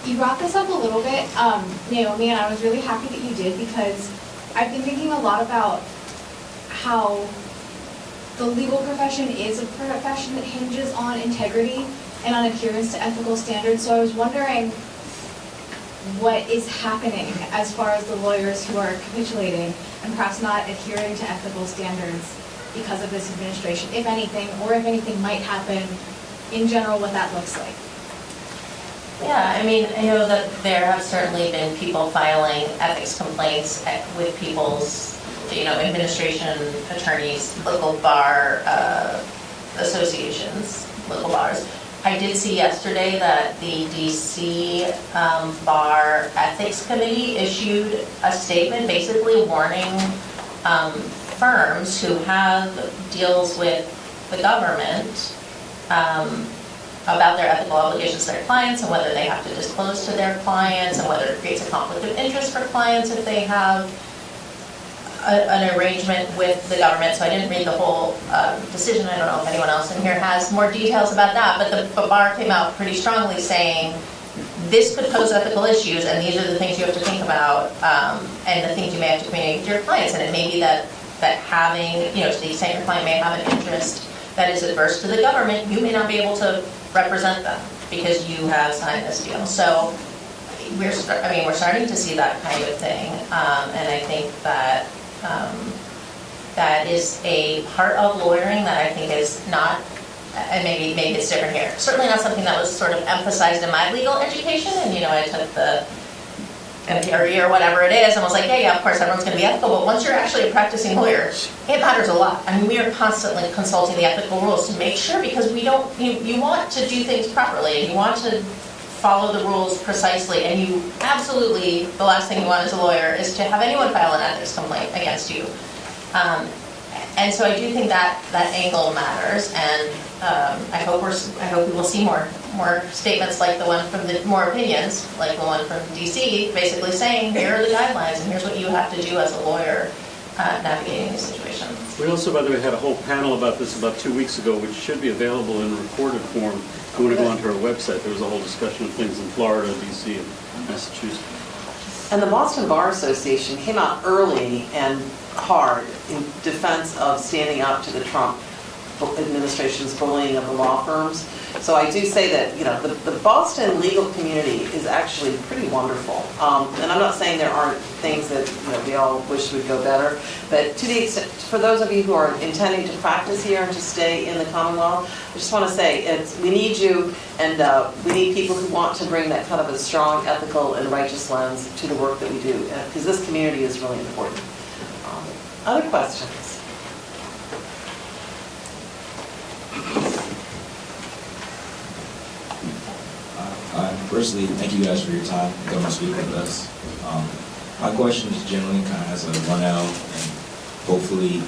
You brought this up a little bit, Naomi, and I was really happy that you did, because I've been thinking a lot about how the legal profession is a profession that hinges on integrity and on adherence to ethical standards. So I was wondering what is happening as far as the lawyers who are capitulating and perhaps not adhering to ethical standards because of this administration, if anything, or if anything might happen in general, what that looks like. Yeah, I mean, I know that there have certainly been people filing ethics complaints with people's, administration, attorneys, local bar associations, local bars. I did see yesterday that the DC Bar Ethics Committee issued a statement basically warning firms who have deals with the government about their ethical obligations to their clients, and whether they have to disclose to their clients, and whether it creates a conflict of interest for clients if they have an arrangement with the government. So I didn't read the whole decision. I don't know if anyone else in here has more details about that, but the bar came out pretty strongly saying this could pose ethical issues, and these are the things you have to think about, and the things you may have to communicate to your clients. And it may be that having, to the extent your client may have an interest that is adverse to the government, you may not be able to represent them because you have signed this deal. So we're starting to see that kind of thing, and I think that that is a part of lawyering that I think is not, and maybe it's different here. Certainly not something that was sort of emphasized in my legal education, and I took the MPRE or whatever it is, and was like, yeah, of course, everyone's going to be ethical, but once you're actually a practicing lawyer, it matters a lot. I mean, we are constantly consulting the ethical rules to make sure, because we don't, you want to do things properly, and you want to follow the rules precisely, and you absolutely, the last thing you want as a lawyer is to have anyone file an ethics complaint against you. And so I do think that angle matters, and I hope we will see more statements like the one from more opinions like the one from DC, basically saying here are the guidelines and here's what you have to do as a lawyer navigating these situations. We also, by the way, had a whole panel about this about 2 weeks ago, which should be available in recorded form. If you want to go onto our website, there was a whole discussion of things in Florida, DC, and Massachusetts. And the Boston Bar Association came out early and hard in defense of standing up to the Trump administration's bullying of the law firms. So I do say that, the Boston legal community is actually pretty wonderful. And I'm not saying there aren't things that, we all wish would go better, but to the extent, for those of you who are intending to practice here and to stay in the Commonwealth, I just want to say we need you, and we need people who want to bring that kind of a strong ethical and righteous lens to the work that we do, because this community is really important. Other questions? Firstly, thank you guys for your time and coming to speak with us. My question is generally kind of as a 1L and hopefully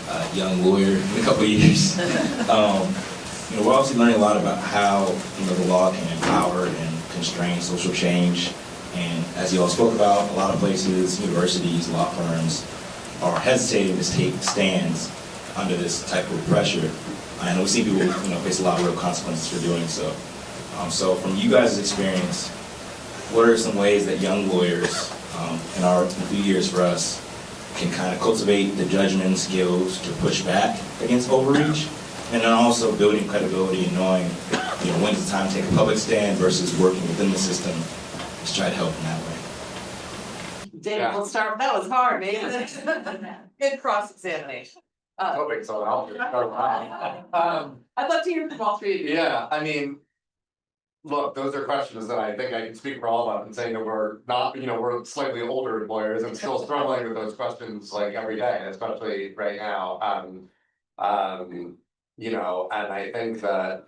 a young lawyer in a couple of years. We're obviously learning a lot about how the law can empower and constrain social change. And as you all spoke about, a lot of places, universities, law firms are hesitating to take stands under this type of pressure. And we see people face a lot of real consequences for doing so. So from you guys' experience, what are some ways that young lawyers in our few years for us can kind of cultivate the judgment skills to push back against overreach, and then also building credibility and knowing when's the time to take a public stand versus working within the system to try to help in that way? David, we'll start, that was hard, man. Good cross-examination. Hoping someone else would start. I'd love to hear from all three of you. Yeah, I mean, look, those are questions that I think I can speak for all of us and saying that we're not, we're slightly older lawyers and still struggling with those questions like every day, especially right now. And I think that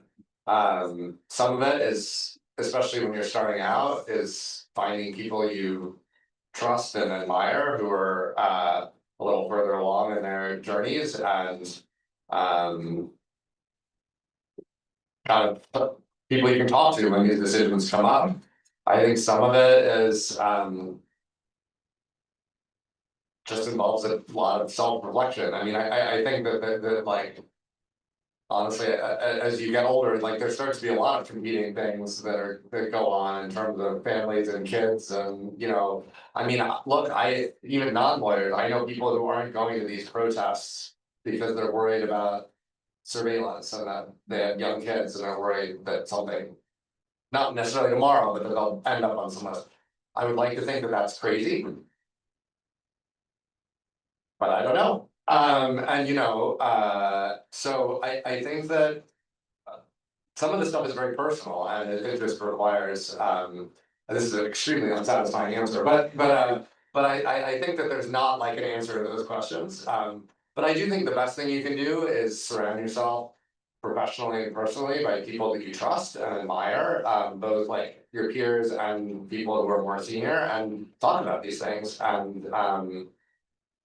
some of it is, especially when you're starting out, is finding people you trust and admire who are a little further along in their journeys and kind of people you can talk to when these decisions come up. I think some of it is just involves a lot of self-reflection. I mean, I think that like, honestly, as you get older, like there starts to be a lot of competing things that go on in terms of families and kids, and I mean, look, even non-lawyers, I know people who aren't going to these protests because they're worried about surveillance and that they have young kids and are worried that something, not necessarily tomorrow, but that they'll end up on some list. I would like to think that that's crazy, but I don't know. So I think that some of this stuff is very personal, and it just requires. And this is an extremely unsatisfying answer, but I think that there's not like an answer to those questions. But I do think the best thing you can do is surround yourself professionally and personally by people that you trust and admire, both like your peers and people who are more senior, and talk about these things and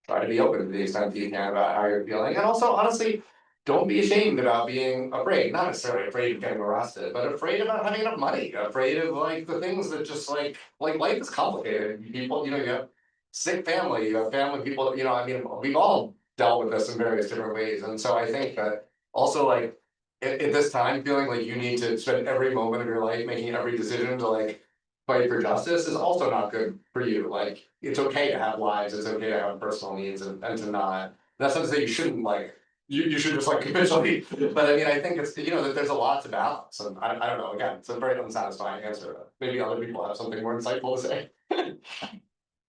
try to be open to the extent that you can about how you're feeling. And also, honestly, don't be ashamed about being afraid, not necessarily afraid of getting arrested, but afraid about having enough money, afraid of like the things that just like life is complicated. People, you have sick family, you have family people, I mean, we've all dealt with this in various different ways. And so I think that also like at this time, feeling like you need to spend every moment of your life making every decision to like fight for justice is also not good for you. Like, it's okay to have lives, it's okay to have personal needs and to not, that's not to say you shouldn't like, you should just like capitulate, but I mean, I think it's, that there's a lot to balance, and I don't know, again, it's a very unsatisfying answer. Maybe other people have something more insightful to say.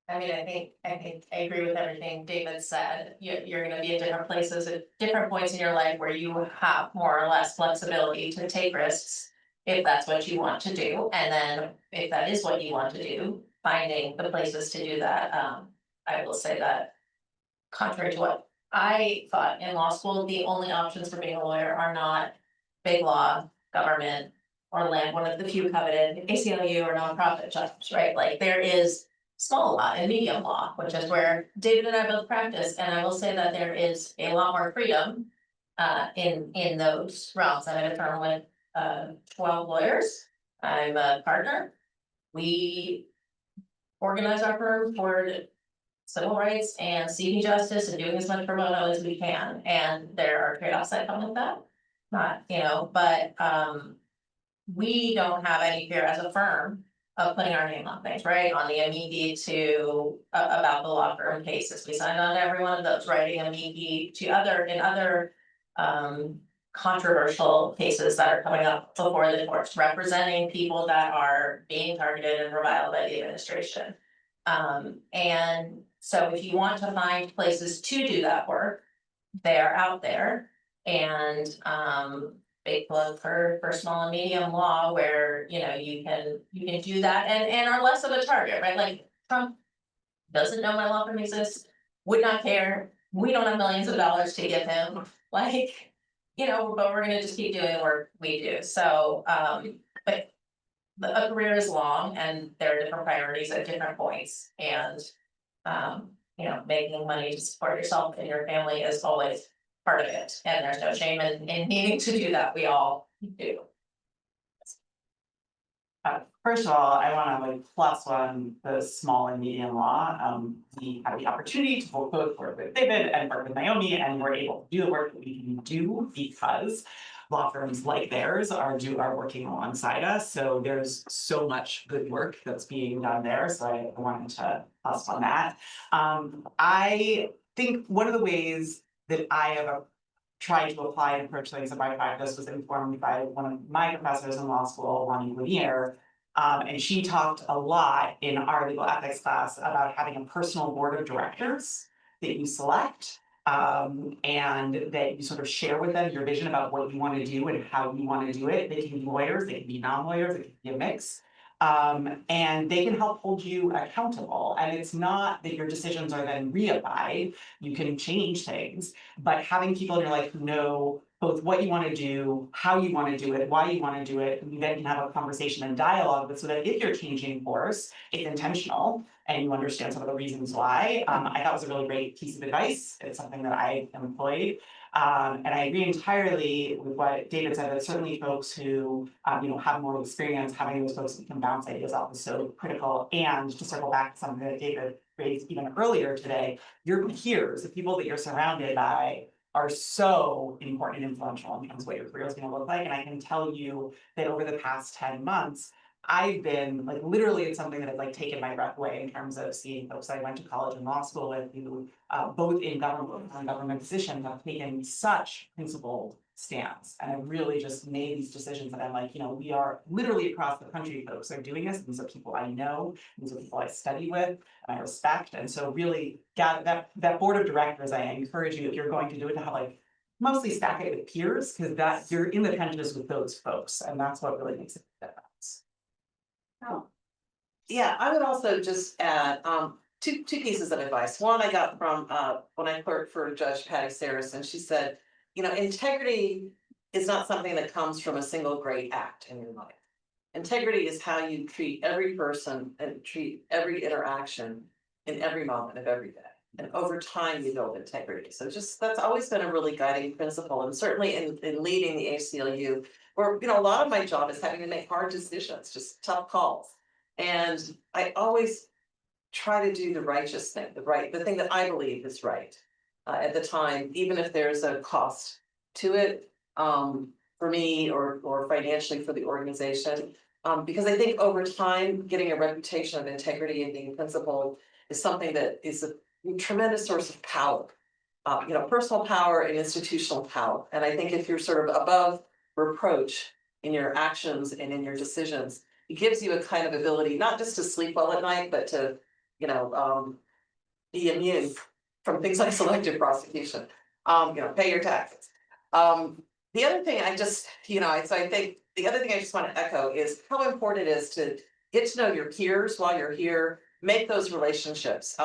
I mean, I agree with everything David said. You're gonna be at different places at different points in your life where you have more or less flexibility to take risks, if that's what you want to do. And then if that is what you want to do, finding the places to do that. I will say that contrary to what I thought in law school, the only options for being a lawyer are not big law, government, or land, one of the few coveted ACLU or nonprofit jobs, right? Like there is small law and medium law, which is where David and I both practice. And I will say that there is a lot more freedom in those realms. I'm at a firm with 12 lawyers. I'm a partner. We organize our firm for civil rights and seeking justice and doing as much pro bono as we can. And there are trade-offs that come with that. But we don't have any fear as a firm of putting our name on things, right? On the amici to about the law firm cases. We signed on to every one of those, writing amici to other controversial cases that are coming up before the courts, representing people that are being targeted and reviled by the administration. And so if you want to find places to do that work, they're out there. And big plug for small and medium law where you can do that and are less of a target, right? Like Trump doesn't know my law firm exists, would not care. We don't have millions of dollars to give him, but we're gonna just keep doing the work we do. So but a career is long and there are different priorities at different points, and making money to support yourself and your family is always part of it, and there's no shame in needing to do that. We all do. First of all, I want to plus one the small and medium law. We had the opportunity to both work with David and work with Naomi, and we're able to do the work that we can do because law firms like theirs are working alongside us. So there's so much good work that's being done there. So I wanted to plus on that. I think one of the ways that I have tried to apply and approach things in my practice was informed by one of my professors in law school, Lonnie Lanier. And she talked a lot in our legal ethics class about having a personal board of directors that you select, and that you sort of share with them your vision about what you want to do and how you want to do it. They can be lawyers, they can be non-lawyers, it can be a mix. And they can help hold you accountable. And it's not that your decisions are then reified, you can change things, but having people in your life who know both what you want to do, how you want to do it, why you want to do it, and you then can have a conversation and dialogue with, so that if you're changing course, it's intentional and you understand some of the reasons why. I thought was a really great piece of advice. It's something that I employed. And I agree entirely with what David said, that certainly folks who have more experience, having those folks that can bounce ideas off is so critical. And to circle back to something that David raised even earlier today, your peers, the people that you're surrounded by, are so important and influential in terms of what your career is going to look like. And I can tell you that over the past 10 months, I've been literally, it's something that has taken my breath away in terms of seeing folks I went to college and law school with who both in government and government positions have taken such principled stance and have really just made these decisions that I'm we are literally across the country, folks are doing this. These are people I know, these are people I study with, and I respect. And so really that board of directors, I encourage you, if you're going to do it, to have mostly stack it with peers, because that you're in the trenches with those folks, and that's what really makes it a difference. Oh. Yeah, I would also just add two pieces of advice. One I got from when I clerked for Judge Patty Saris, and she said, integrity is not something that comes from a single great act in your life. Integrity is how you treat every person and treat every interaction in every moment of every day. And over time, you build integrity. So that's always been a really guiding principle. And certainly in leading the ACLU, where a lot of my job is having to make hard decisions, just tough calls. And I always try to do the righteous thing, the thing that I believe is right at the time, even if there's a cost to it for me or financially for the organization. Because I think over time, getting a reputation of integrity and being principled is something that is a tremendous source of power, personal power and institutional power. And I think if you're sort of above reproach in your actions and in your decisions, it gives you a kind of ability, not just to sleep well at night, but to, be immune from things like selective prosecution, pay your taxes. The other thing I just, so I think the other thing I just want to echo is how important it is to get to know your peers while you're here, make those relationships.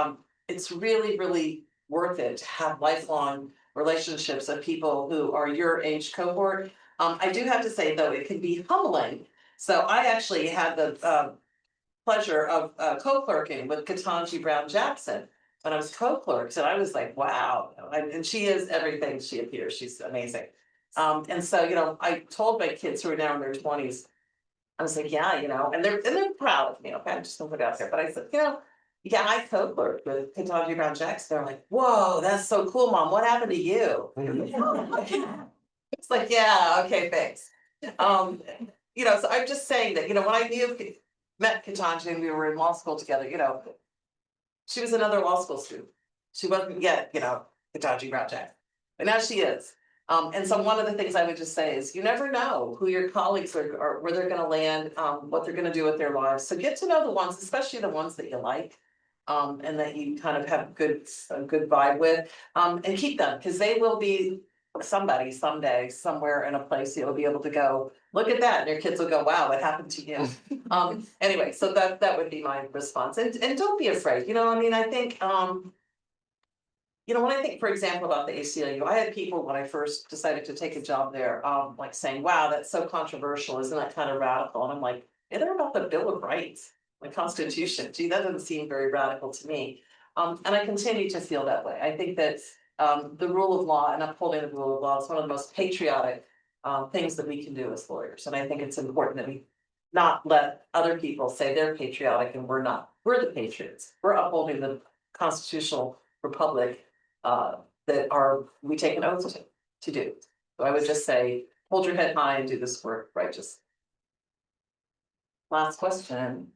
It's really, really worth it to have lifelong relationships of people who are your age cohort. I do have to say, though, it can be humbling. So I actually had the pleasure of co-clerking with Ketanji Brown Jackson when I was co-clerk. So I was like, wow. And she is everything she appears. She's amazing. And so, I told my kids who are now in their 20s, I was like, yeah, and they're proud of me. Okay, I'm just gonna put it out there. But I said, yeah, I co-clerked with Ketanji Brown Jackson. They're like, whoa, that's so cool, Mom. What happened to you? It's like, yeah, okay, thanks. So I'm just saying that, when I met Ketanji and we were in law school together, she was another law school student. She wasn't yet, Ketanji Brown Jackson, but now she is. And so one of the things I would just say is you never know who your colleagues are where they're going to land, what they're going to do with their lives. So get to know the ones, especially the ones that you like, and that you kind of have a good vibe with, and keep them, because they will be somebody someday, somewhere in a place you'll be able to go, look at that, and your kids will go, wow, what happened to you? Anyway, so that would be my response. And don't be afraid. I think when I think, for example, about the ACLU, I had people when I first decided to take a job there, saying, wow, that's so controversial. Isn't that kind of radical? And I'm like, they're about the Bill of Rights, the Constitution. Gee, that doesn't seem very radical to me. And I continue to feel that way. I think that the rule of law and upholding the rule of law is one of the most patriotic things that we can do as lawyers. And I think it's important that we not let other people say they're patriotic and we're not. We're the patriots. We're upholding the constitutional republic that we take an oath to do. So I would just say, hold your head high and do this work righteous. Last question.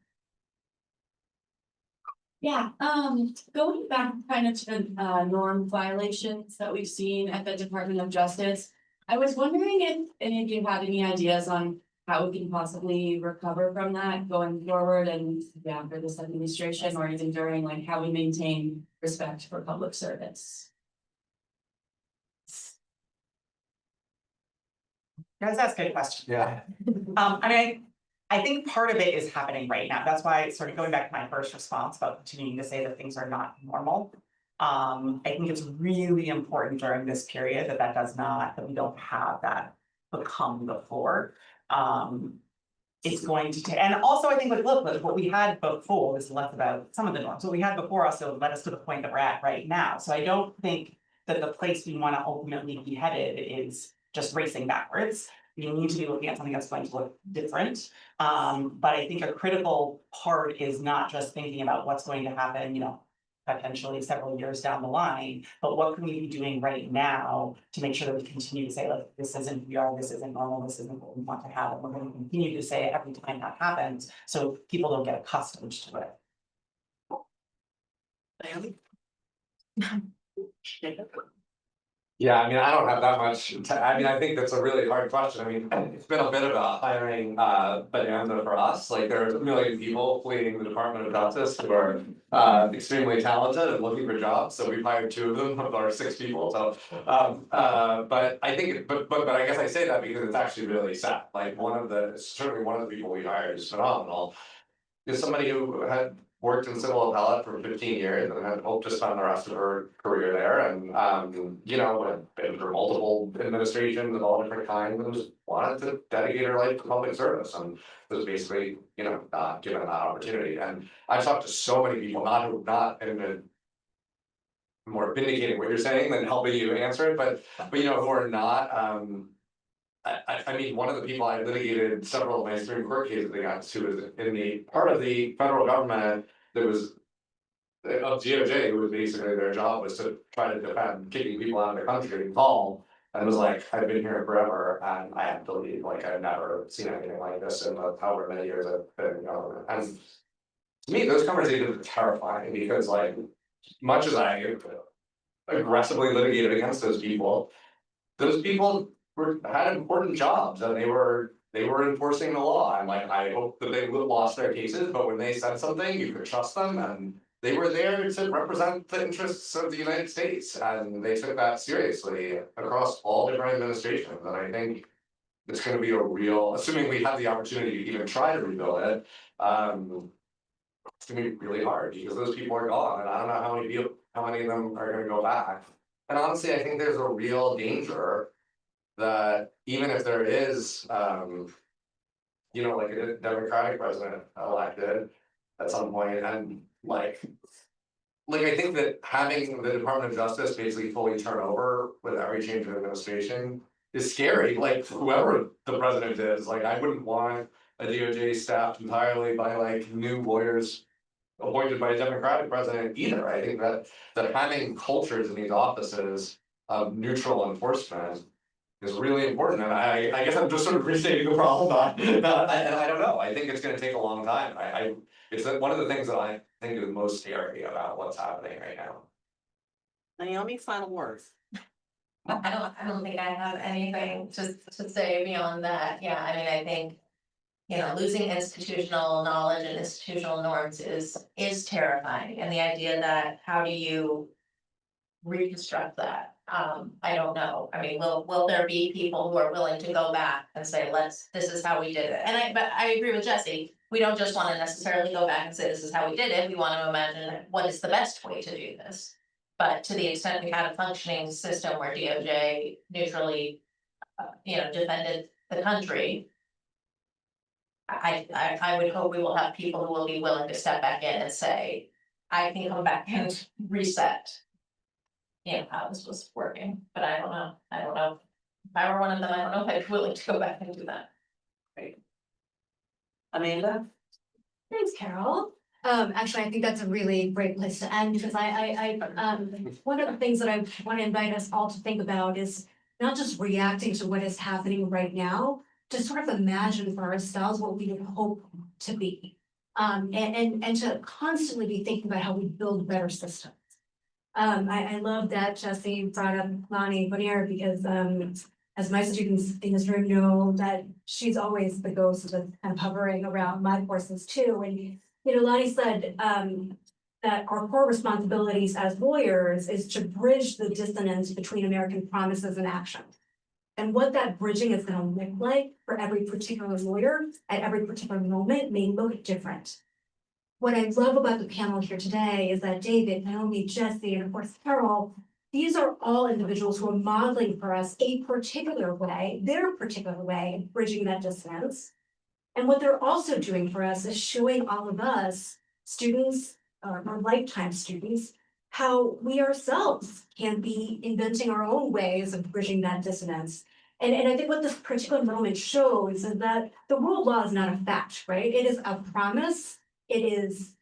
Yeah, going back kind of to the norm violations that we've seen at the Department of Justice, I was wondering if any of you had any ideas on how we can possibly recover from that going forward and for this administration or even during, like how we maintain respect for public service. Guys, that's a good question. Yeah. I mean, I think part of it is happening right now. That's why sort of going back to my first response about continuing to say that things are not normal. I think it's really important during this period that we don't have that become the floor. It's going to take, and also I think like, look, what we had before is less about some of the norms. What we had before also led us to the point that we're at right now. So I don't think that the place we want to ultimately be headed is just racing backwards. We need to be looking at something that's going to look different. But I think a critical part is not just thinking about what's going to happen, potentially several years down the line, but what can we be doing right now to make sure that we continue to say, like, this isn't who we are, this isn't normal, this isn't what we want to have, and we're going to continue to say it every time that happens, so people don't get accustomed to it. Naomi? Yeah, I mean, I don't have that much, I think that's a really hard question. I mean, it's been a bit of a hiring bonanza for us. Like, there's a million people fleeing the Department of Justice who are extremely talented and looking for jobs. So we've hired 2 of them of our 6 people. So, but I think, but I guess I say that because it's actually really sad. Like, certainly one of the people we hired is phenomenal. Is somebody who had worked in civil appellate for 15 years and had hoped to spend the rest of her career there, and had been through multiple administrations of all different kinds, and just wanted to dedicate her life to public service, and was basically given that opportunity. And I've talked to so many people, not in the more vindicating what you're saying than helping you answer it, but who are not. I mean, one of the people I litigated several of my Supreme Court cases against, who was in the part of the federal government that was of DOJ, who was basically their job was to try to defend kicking people out of the country, called and was like, I've been here forever and I have to leave. Like, I've never seen anything like this in the however many years I've been in government. And to me, those conversations are terrifying because, like, much as I aggressively litigated against those people had important jobs and they were enforcing the law, and like, I hope that they would have lost their cases, but when they said something, you could trust them, and they were there to represent the interests of the United States, and they took that seriously across all different administrations. And I think it's going to be a real, assuming we have the opportunity to even try to rebuild it, it's going to be really hard because those people are gone, and I don't know how many of them are going to go back. And honestly, I think there's a real danger that even if there is, like a Democratic president elected at some point, and like I think that having the Department of Justice basically fully turn over with every change of administration is scary. Like, whoever the president is, like, I wouldn't want a DOJ staffed entirely by like new lawyers appointed by a Democratic president either. I think that having cultures in these offices of neutral enforcement is really important, and I guess I'm just sort of restating the problem. And I don't know. I think it's going to take a long time. It's one of the things that I think is most scary about what's happening right now. Naomi, final words. I don't think I have anything to say beyond that. Yeah, I mean, I think, losing institutional knowledge and institutional norms is terrifying. And the idea that how do you reconstruct that? I don't know. I mean, will there be people who are willing to go back and say, this is how we did it? But I agree with Jessie. We don't just want to necessarily go back and say, this is how we did it. We want to imagine what is the best way to do this. But to the extent we had a functioning system where DOJ neutrally, defended the country, I would hope we will have people who will be willing to step back in and say, I can come back and reset. You know, how this was working, but I don't know. If I were one of them, I don't know if I'd be willing to go back and do that. Amanda? Thanks, Carol. Actually, I think that's a really great place to end because one of the things that I want to invite us all to think about is not just reacting to what is happening right now, to sort of imagine for ourselves what we would hope to be. And to constantly be thinking about how we build better systems. I love that Jessie brought up Lonnie Bonnier because as my students in this room know that she's always the ghost that's kind of hovering around my courses too. And you know, Lonnie said that our core responsibilities as lawyers is to bridge the dissonance between American promises and action. And what that bridging is going to look like for every particular lawyer at every particular moment may look different. What I love about the panel here today is that David, Naomi, Jessie, and of course Carol, these are all individuals who are modeling for us a particular way, their particular way of bridging that dissonance. And what they're also doing for us is showing all of us, students, or lifetime students, how we ourselves can be inventing our own ways of bridging that dissonance. And I think what this particular moment shows is that the rule of law is not a fact, right? It is a promise, it is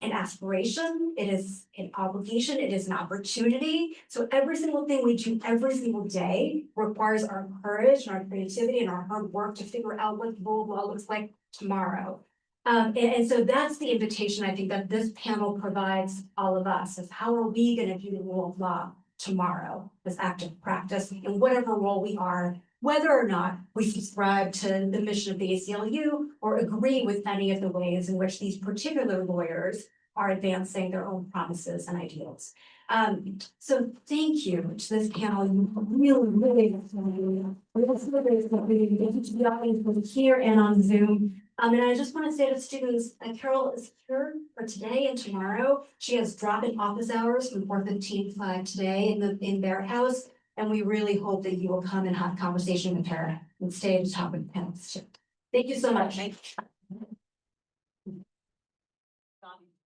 an aspiration, it is an obligation, it is an opportunity. So every single thing we do every single day requires our courage and our creativity and our hard work to figure out what the rule of law looks like tomorrow. And so that's the invitation I think that this panel provides all of us, is how are we going to view the rule of law tomorrow, this active practice in whatever role we are, whether or not we subscribe to the mission of the ACLU or agree with any of the ways in which these particular lawyers are advancing their own promises and ideals. So thank you to this panel. You really to the audience both here and on Zoom. And I just want to say to students that Carol is here for today and tomorrow. She has drop-in office hours from 4:15 to 5 today in their house. And we really hope that you will come and have a conversation with her and stay at the top of the panel. Thank you so much.